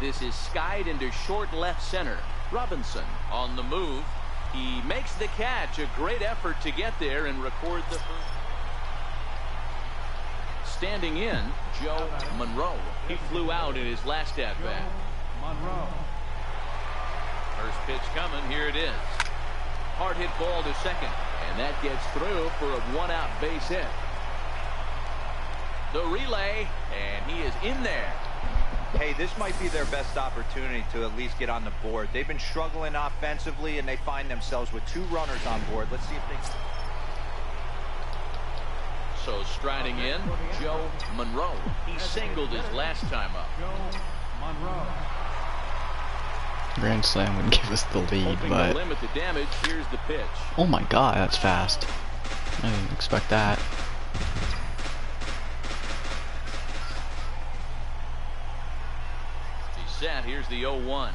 This is skied into short left center. Robinson on the move. He makes the catch. A great effort to get there and record the first. Standing in, Joe Monroe. He flew out in his last at-bat. First pitch coming. Here it is. Hard hit ball to second. And that gets through for a 1-out base hit. The relay, and he is in there. Hey, this might be their best opportunity to at least get on the board. They've been struggling offensively, and they find themselves with 2 runners on board. Let's see if they... So striding in, Joe Monroe. He singled his last time up. Grand Slam would give us the lead, Hoping but... to limit the damage, here's the pitch. Oh my god, that's fast. I didn't expect that. set. Here's the 0-1.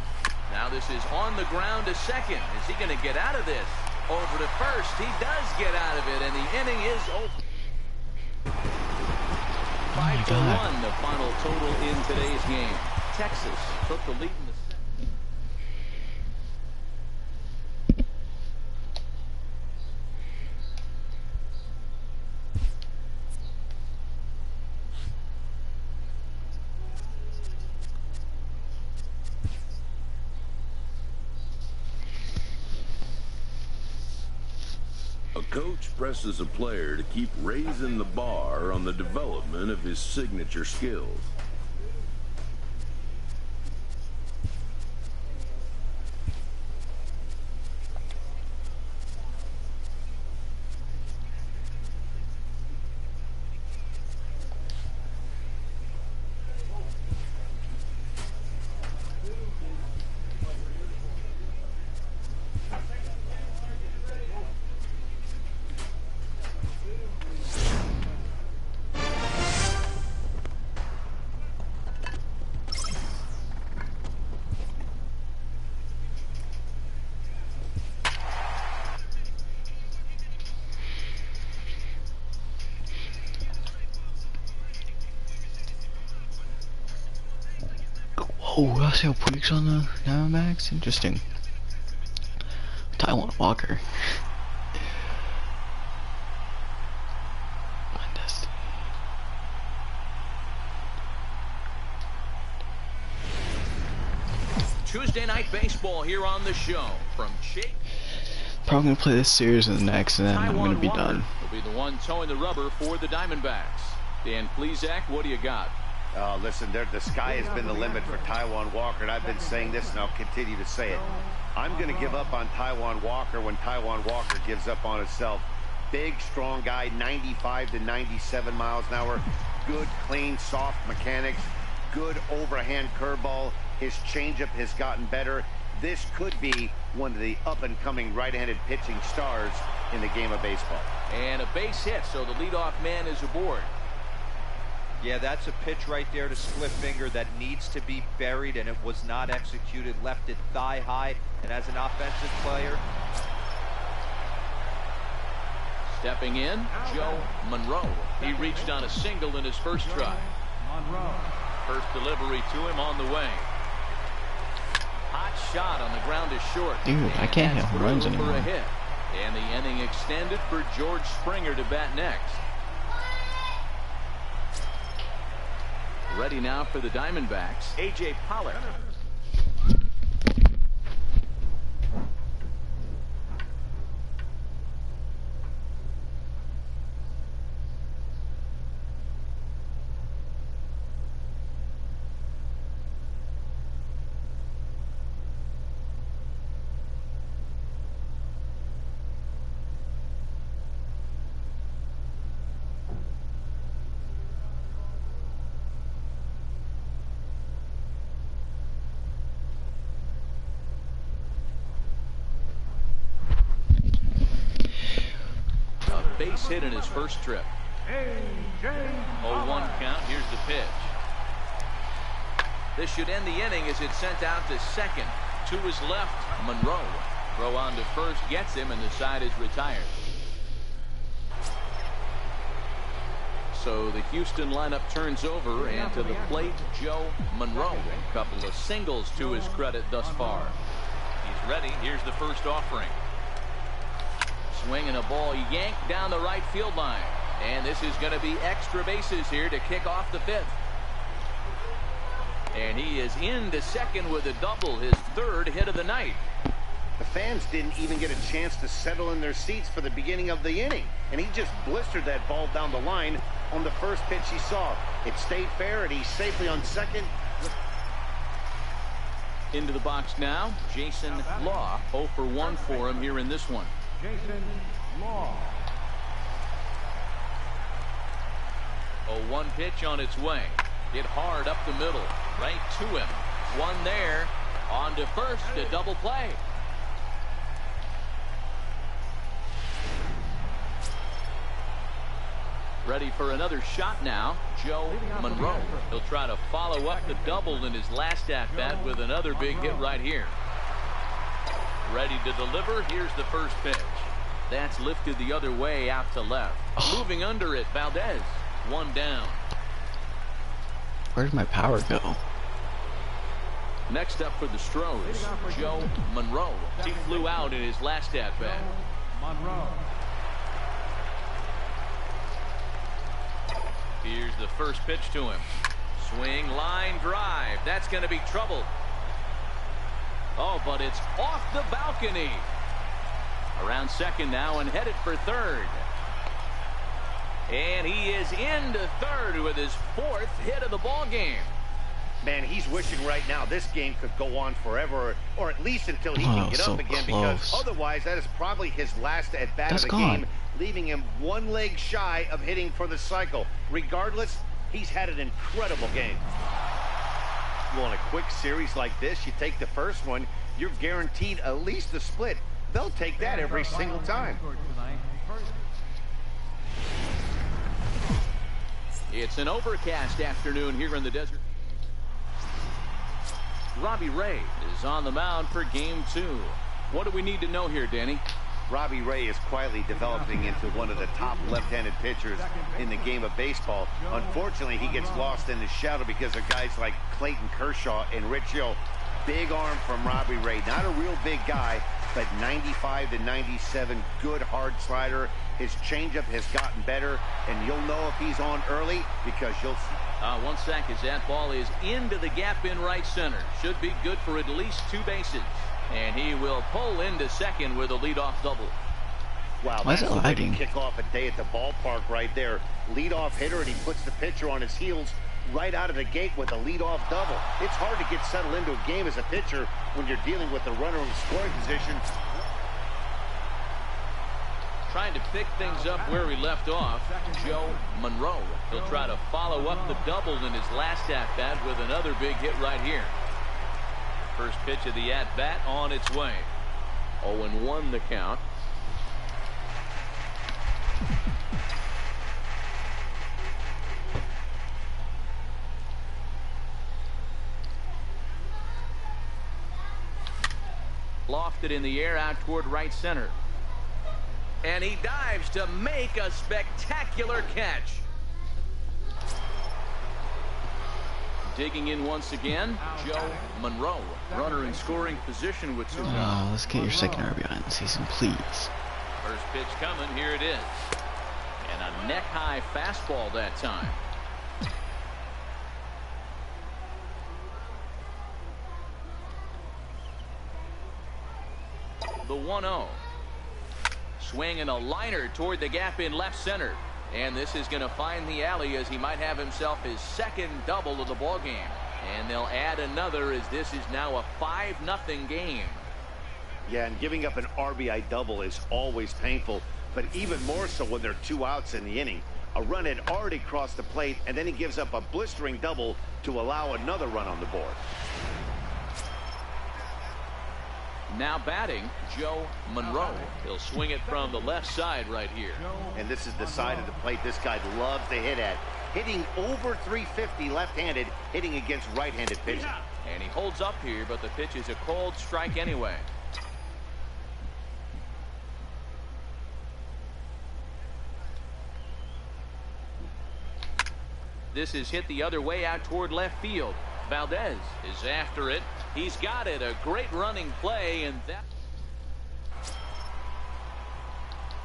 Now this is on the ground to second. Is he going to get out of this? Over to first. He does get out of it, and the inning is over. 5-1, the final total in today's game. Texas took the lead in the second. A coach presses a player to keep raising the bar on the development of his signature skills. Oh, that's how Puig's on the Diamondbacks? Interesting. Taiwan Walker. My destiny. Tuesday night baseball here on the show from Chase. Probably gonna play this series and the next, and then I'm gonna be done. Will be the one towing the rubber for the Diamondbacks. Dan Plesac, what do you got? Listen, the sky has been the limit for Taiwan Walker, and I've been saying this, and I'll continue to say it. I'm going to give up on Taiwan Walker when Taiwan Walker gives up on himself. Big, strong guy, 95 to 97 miles an hour. Good, clean, soft mechanics. Good overhand curveball. His changeup has gotten better. This could be one of the up-and-coming right-handed pitching stars in the game of baseball. And a base hit, so the leadoff man is aboard. Yeah, that's a pitch right there to split finger that needs to be buried, and it was not executed. Left it thigh high, and as an offensive player. Stepping in, Joe Monroe. He reached on a single in his first try. First delivery to him on the way. Hot shot on the ground is short. Dude, I can't hit home runs anymore. For a hit. And the inning extended for George Springer to bat next. Ready now for the Diamondbacks, A.J. Pollock. Base hit in his first trip. 0-1 count. Here's the pitch. This should end the inning as it's sent out to second. To his left, Monroe. Throw on to first gets him, and the side is retired. So the Houston lineup turns over, and to the plate, Joe Monroe. A couple of singles to his credit thus far. He's ready. Here's the first offering. Swinging a ball yanked down the right field line. And this is going to be extra bases here to kick off the fifth. And he is into second with a double, his third hit of the night. The fans didn't even get a chance to settle in their seats for the beginning of the inning. And he just blistered that ball down the line on the first pitch he saw. It stayed fair, and he's safely on second. Into the box now, Jason Law. 0 for 1 for him here in this one. Jason Law. 0-1 pitch on its way. Hit hard up the middle, right to him. One there, on to first, a double play. Ready for another shot now, Joe Monroe. He'll try to follow up the double in his last at-bat with another big hit right here. Ready to deliver. Here's the first pitch. That's lifted the other way out to left. Moving under it, Valdez. One down. Where did my power go? Next up for the Stros, Joe Monroe. He flew out in his last at-bat. Monroe. Here's the first pitch to him. Swing, line drive. That's going to be trouble. Oh, but it's off the balcony. Around second now and headed for third. And he is into third with his fourth hit of the ball game. Man, he's wishing right now this game could go on forever, or at least until he can get up again, because otherwise that is probably his last at-bat of the game, leaving him one leg shy of hitting for the cycle. Regardless, he's had an incredible game. Well, in a quick series like this, you take the first one, you're guaranteed at least a split. They'll take that every single time. It's an overcast afternoon here in the desert. Robbie Ray is on the mound for game 2. What do we need to know here, Danny? Robbie Ray is quietly developing into one of the top left-handed pitchers in the game of baseball. Unfortunately, he gets lost in the shadow because of guys like Clayton Kershaw and Rich Hill. Big arm from Robbie Ray. Not a real big guy, but 95 to 97, good hard slider. His changeup has gotten better, and you'll know if he's on early because you'll see. 1 sec as that ball is into the gap in right center. Should be good for at least 2 bases. And he will pull into second with a leadoff double. Wow, that's the way to kick off a day at the ballpark right there. Leadoff hitter, and he puts the pitcher on his heels right out of the gate with a leadoff double. It's hard to get settled into a game as a pitcher when you're dealing with the runner in scoring position. Trying to pick things up where he left off, Joe Monroe. He'll try to follow up the double in his last at-bat with another big hit right here. First pitch of the at-bat on its way. 0-1 the count. Lofted in the air out toward right center. And he dives to make a spectacular catch. Digging in once again, Joe Monroe. Runner in scoring position with 2 Oh, let's get your second RBI in the season, please. First pitch coming, here it is. And a neck-high fastball that time. The 1-0. Swinging a liner toward the gap in left center. And this is going to find the alley as he might have himself his second double of the ball game. And they'll add another as this is now a 5-0 game. Yeah, and giving up an RBI double is always painful, but even more so when there are 2 outs in the inning. A run had already crossed the plate, and then he gives up a blistering double to allow another run on the board. Now batting, Joe Monroe. He'll swing it from the left side right here. And this is the side of the plate this guy loves to hit at. Hitting over 350 left-handed, hitting against right-handed pitching. And he holds up here, but the pitch is a cold strike anyway. This is hit the other way out toward left field. Valdez is after it. He's got it. A great running play, and that.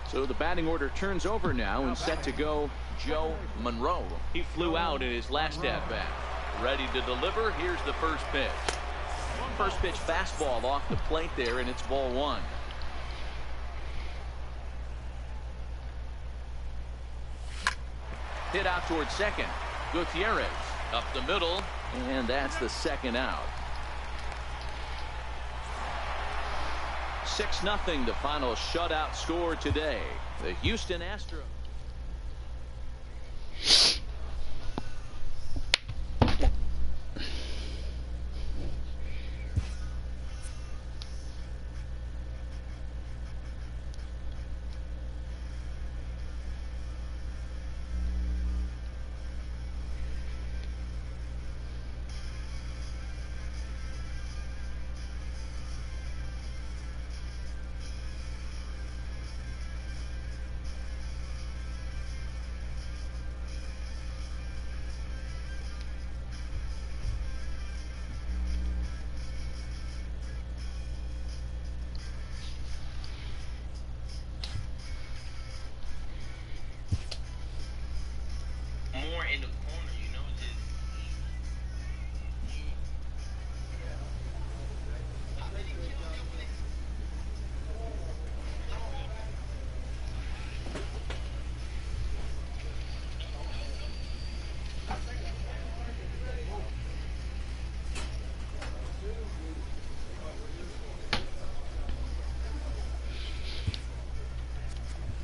So the batting order turns over now and set to go Joe Monroe. He flew out in his last at-bat. Ready to deliver. Here's the first pitch. First pitch fastball off the plate there, and it's ball 1. Hit out toward second. Gutierrez up the middle, and that's the second out. 6-0 the final shutout score today. The Houston Astros.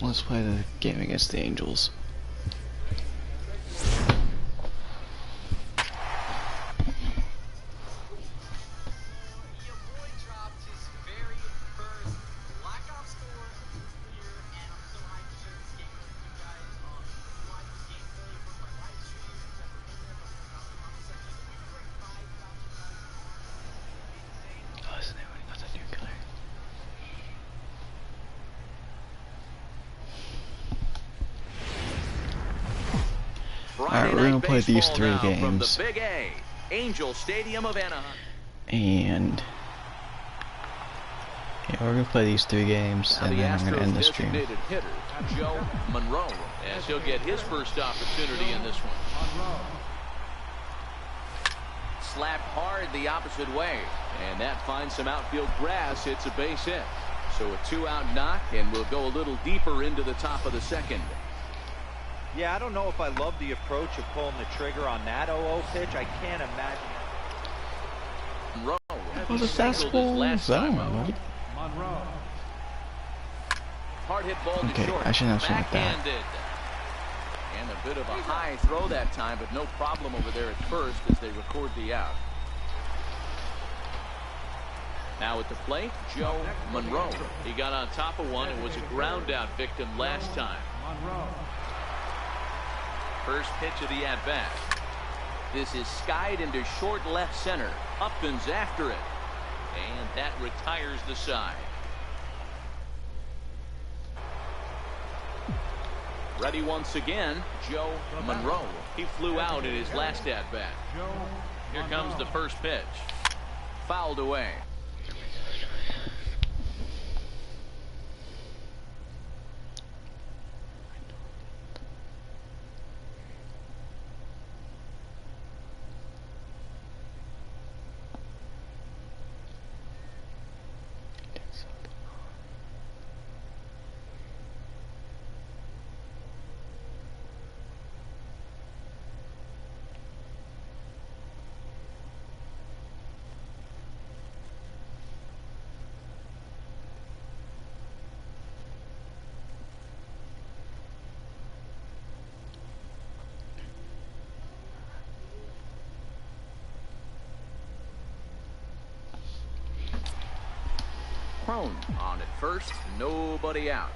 let's play the game against the Angels. Alright, we're gonna play these 3 games. From the Big A, Angel Stadium of Anaheim. And yeah, we're gonna play these 3 games, and then I'm gonna end the stream. Hitter, Joe Monroe, as he'll get his first opportunity in this one. Slapped hard the opposite way, and that finds some outfield grass. It's a base hit. So a 2-out knock, and we'll go a little deeper into the top of the second. Yeah, I don't know if I love the approach of pulling the trigger on that 0-0 pitch. I can't imagine it. Monroe. Was a fastball zone, right? Monroe. Hard hit ball to Okay, short. I shouldn't have swung at that. Backhanded. And a bit of a high throw that time, but no problem over there at first as they record the out. Now at the plate, Joe Monroe. He got on top of one and was a ground out victim last time. Monroe. First pitch of the at-bat. This is skied into short left center. Upton's after it. And that retires the side. Ready once again, Joe Monroe. He flew out in his last at-bat. Here comes the first pitch. Fouled away. Crone on at first, nobody out.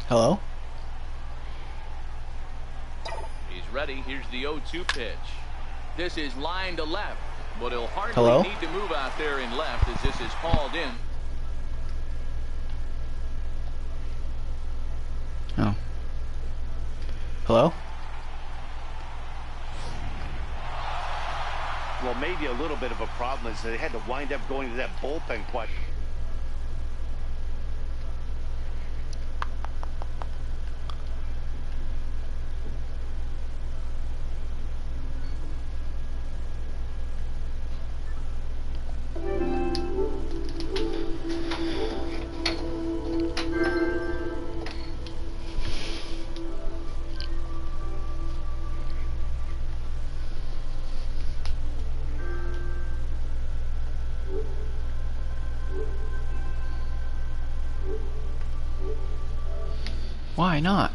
Hello? Ready. Here's the 0-2 pitch. This is line to left, but he'll hardly Hello? need to move out there in left as this is hauled in. Oh. Hello? Well, maybe a little bit of a problem is they had to wind up going to that bullpen quite. Why not?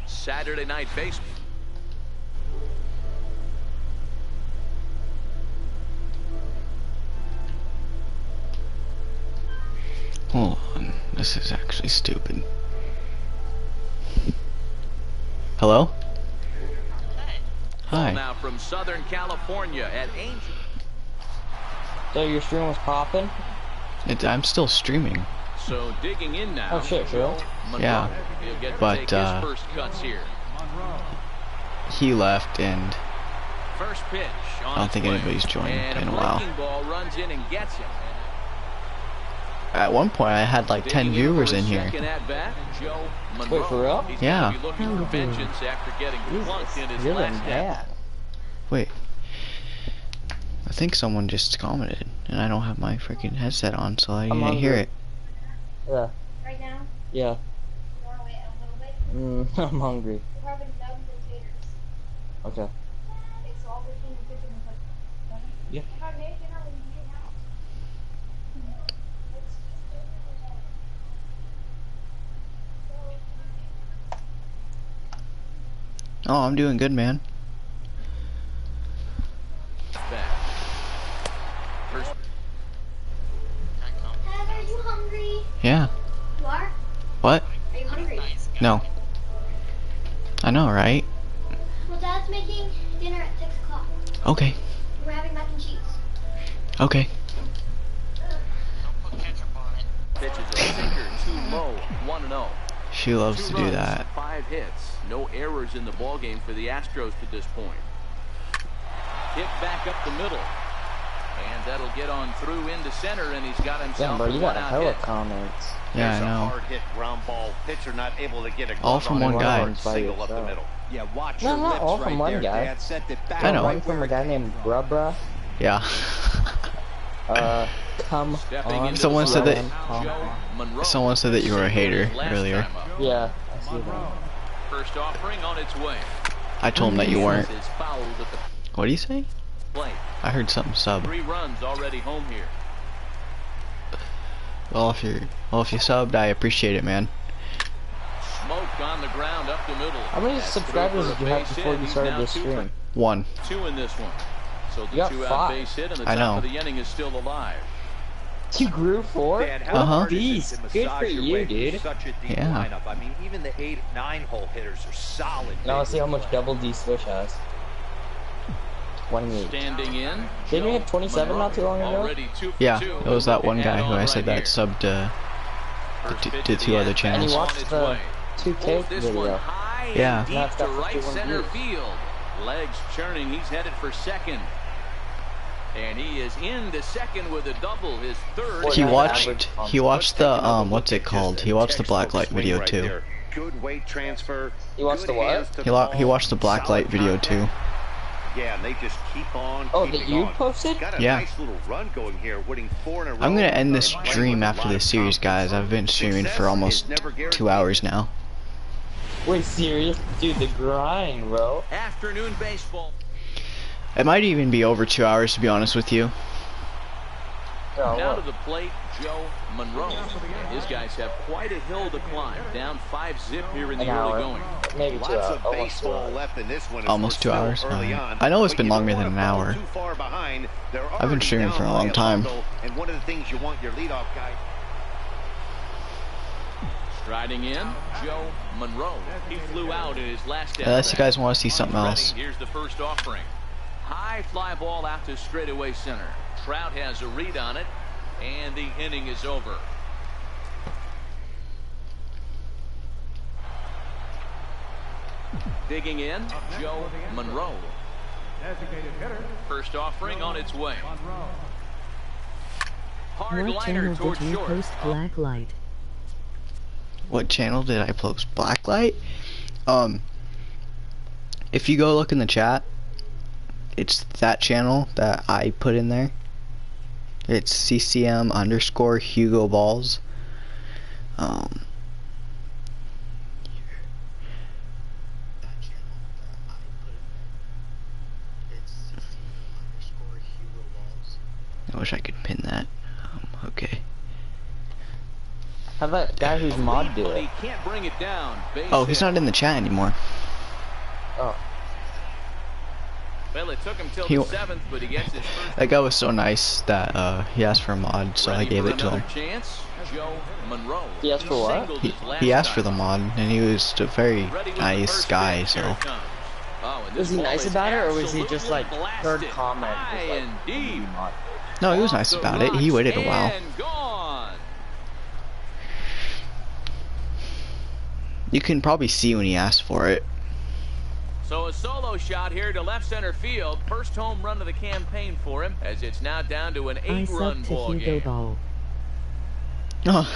Saturday Night Baseball. Hold on. This is actually stupid. Hello? Hi. Now from Southern California at Angel. So your stream was popping? I'm still streaming. So digging in now. Oh shit, Phil. Yeah, He'll get to but take his first cuts here. he left, and First pitch. I don't think anybody's joined in a while. Ball runs in and gets him. At one point, I had like 10 viewers in here. Wait, for real? Yeah. You're the man. Wait. I think someone just commented, and I don't have my freaking headset on, so I didn't hear it. Yeah. Right now? Yeah. You wanna wait a little bit? I'm hungry. We're having nuggets and taters. Okay. Okay, so I'll bring you the kitchen and put. Yeah. If I make dinner, will you hang out? Let's just do it. Oh, I'm doing good, man. Dad, are you hungry? Yeah. You are? What? Are you hungry? No. I know, right? Well, Dad's making dinner at 6 o'clock. Okay. We're having mac and cheese. Okay. Pitches a sinker too low, 1-0. She loves to do that. 5 hits, no errors in the ball game for the Astros to this point. Hit back up the middle, and that'll get on through into center, and he's got himself Damn, bro, you got a one-out hella hit. comments. Yeah, There's I a know. hard hit ground ball. Pitcher not able to get a All glove from on one it. guy. Hard single up the middle. Yeah, watch No, your not lips all from right one there, guy. Dad. Sent it back I know. One from a guy named Bruh. Yeah. Come on. Someone said that. Joe Monroe. Someone said that you were a hater earlier. Yeah, I see that. First offering on its way. I told him that you weren't. Is fouled at the What do you say? plate. I heard something sub. 3 runs already home here. Well, if you subbed, I appreciate it, man. Smoke on the ground up the middle. How many That's subscribers through did for you a have base before hit. you He's started now this 2 for stream? 1. 2 in this one. So the You got 2-out 5. base hit and the I top know. of the inning is still alive. You grew 4? Dan, how Uh-huh. hard is it to Beast. Good massage for your you, way through dude. Such a deep Yeah. lineup. I mean, even the 8, 9-hole hitters are solid. Now let's see how big much league double D Swish has. 28. Standing in. Didn't we have 27 not too long ago? Already 2 for Yeah, 2. it was that one guy who I Right said that here. subbed First to pitch the of 2 the other at-bat And he channels. watched on its the way. 2K Pulls this one video. high Yeah. and deep Now it's to got right 51 center views. field. Legs churning. He's headed for second. And he is into second with a double, his third. He Yeah, watched average. the what's it called? He watched the blacklight video too. Good weight transfer. You watched good the what? hands to He the he ball, watched the blacklight solid video contact. too. Yeah, and they just keep on. Oh, keeping that you on. posted? Got a Yeah. nice little run going here, winning 4 in a row. I'm gonna end this and playing stream with a after lot this of series, guys. confidence. I've been streaming for Success almost is never 2 guaranteed. hours now. Wait, serious? Dude, the grind, bro. Afternoon baseball. It might even be over 2 hours, to be honest with you. Oh, Now what? to the plate, Joe Monroe. His guys have quite a hill to climb. Down 5-zip here in the An early hour. going. Maybe 2 Lots hours. of Almost 2 baseball hours. left in this one. as Almost we're 2 still hours. early on, I know it's but been you don't longer than wanna an fall hour. too far behind. They're I've been already streaming down for a by long time. goal, and one of the things you want your leadoff guy. Striding in, Joe Monroe. He flew out in his last Unless you at-bat. guys want to see something Ready, else. Here's the first offering. High fly ball out to straightaway center. Trout has a read on it, and the inning is over. Digging in, Joe Monroe. Designated hitter, First offering on its way. Monroe. Hard What liner channel towards did you short. post Black Light? What channel did I post blacklight? If you go look in the chat, it's that channel that I put in there. It's CCM_Hugo Balls. I wish I could pin that. Okay. Have that guy who's mod do But it. he can't bring it down. Base Oh, he's hit. not in the chat anymore. Oh. Well, it took him till He- the 7th, but he gets his first. That guy was so nice that he asked for a mod, so I Ready gave for it to another him. Chance, Joe Monroe. He asked for what? singled He, his last he asked for the time. mod, and he was a very Ready with the nice first guy, pitch. Here so it comes. Oh, and Was this he ball nice is about it, or was he just like absolutely third blasted comment? high Just like, and deep. no, he was Off nice the about it. He rocks waited a while. and gone. You can probably see when he asked for it. So a solo shot here to left center field. First home run of the campaign for him, as it's now down to an I 8-run subbed to ball Hugo game. Ball. Oh.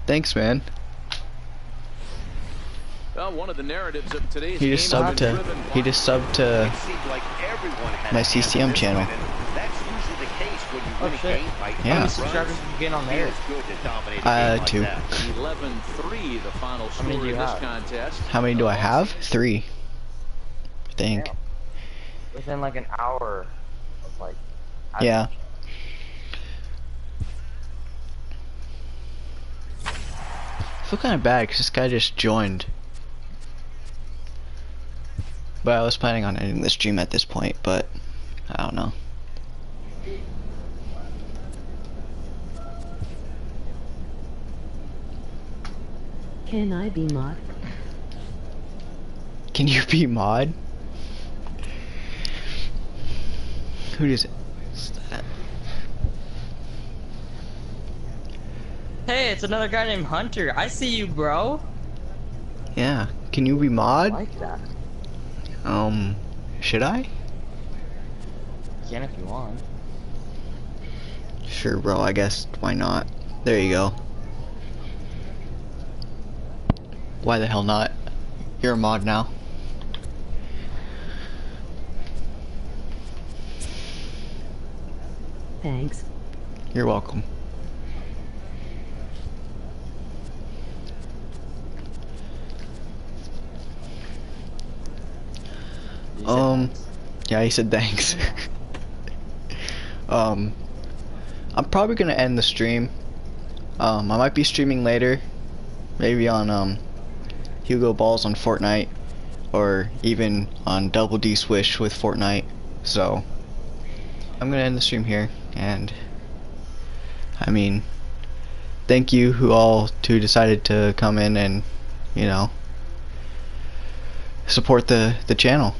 Thanks, man. Well, one of the narratives of today's He just subbed to my CCM channel. That's usually the case when you win a game by Yeah. How many subscribers did you get on there? 2. 11-3, the final How many score do you in this have? contest. How many do I have? 3. I think. Damn. Within like an hour of like. Yeah. I feel kind of bad because this guy just joined. But I was planning on ending the stream at this point, but I don't know. Can I be mod? Can you be mod? Who is it? Hey, it's another guy named Hunter. I see you, bro. Yeah. Can you be mod? I like that. Should I? You can if you want. Sure, bro. I guess. Why not? There you go. Why the hell not? You're a mod now. Thanks. You're welcome. Yeah, he said thanks. I'm probably gonna end the stream. I might be streaming later, maybe on Hugo Balls on Fortnite, or even on Double D Swish with Fortnite. So I'm gonna end the stream here, and I mean, thank you who decided to come in and, you know, support the channel.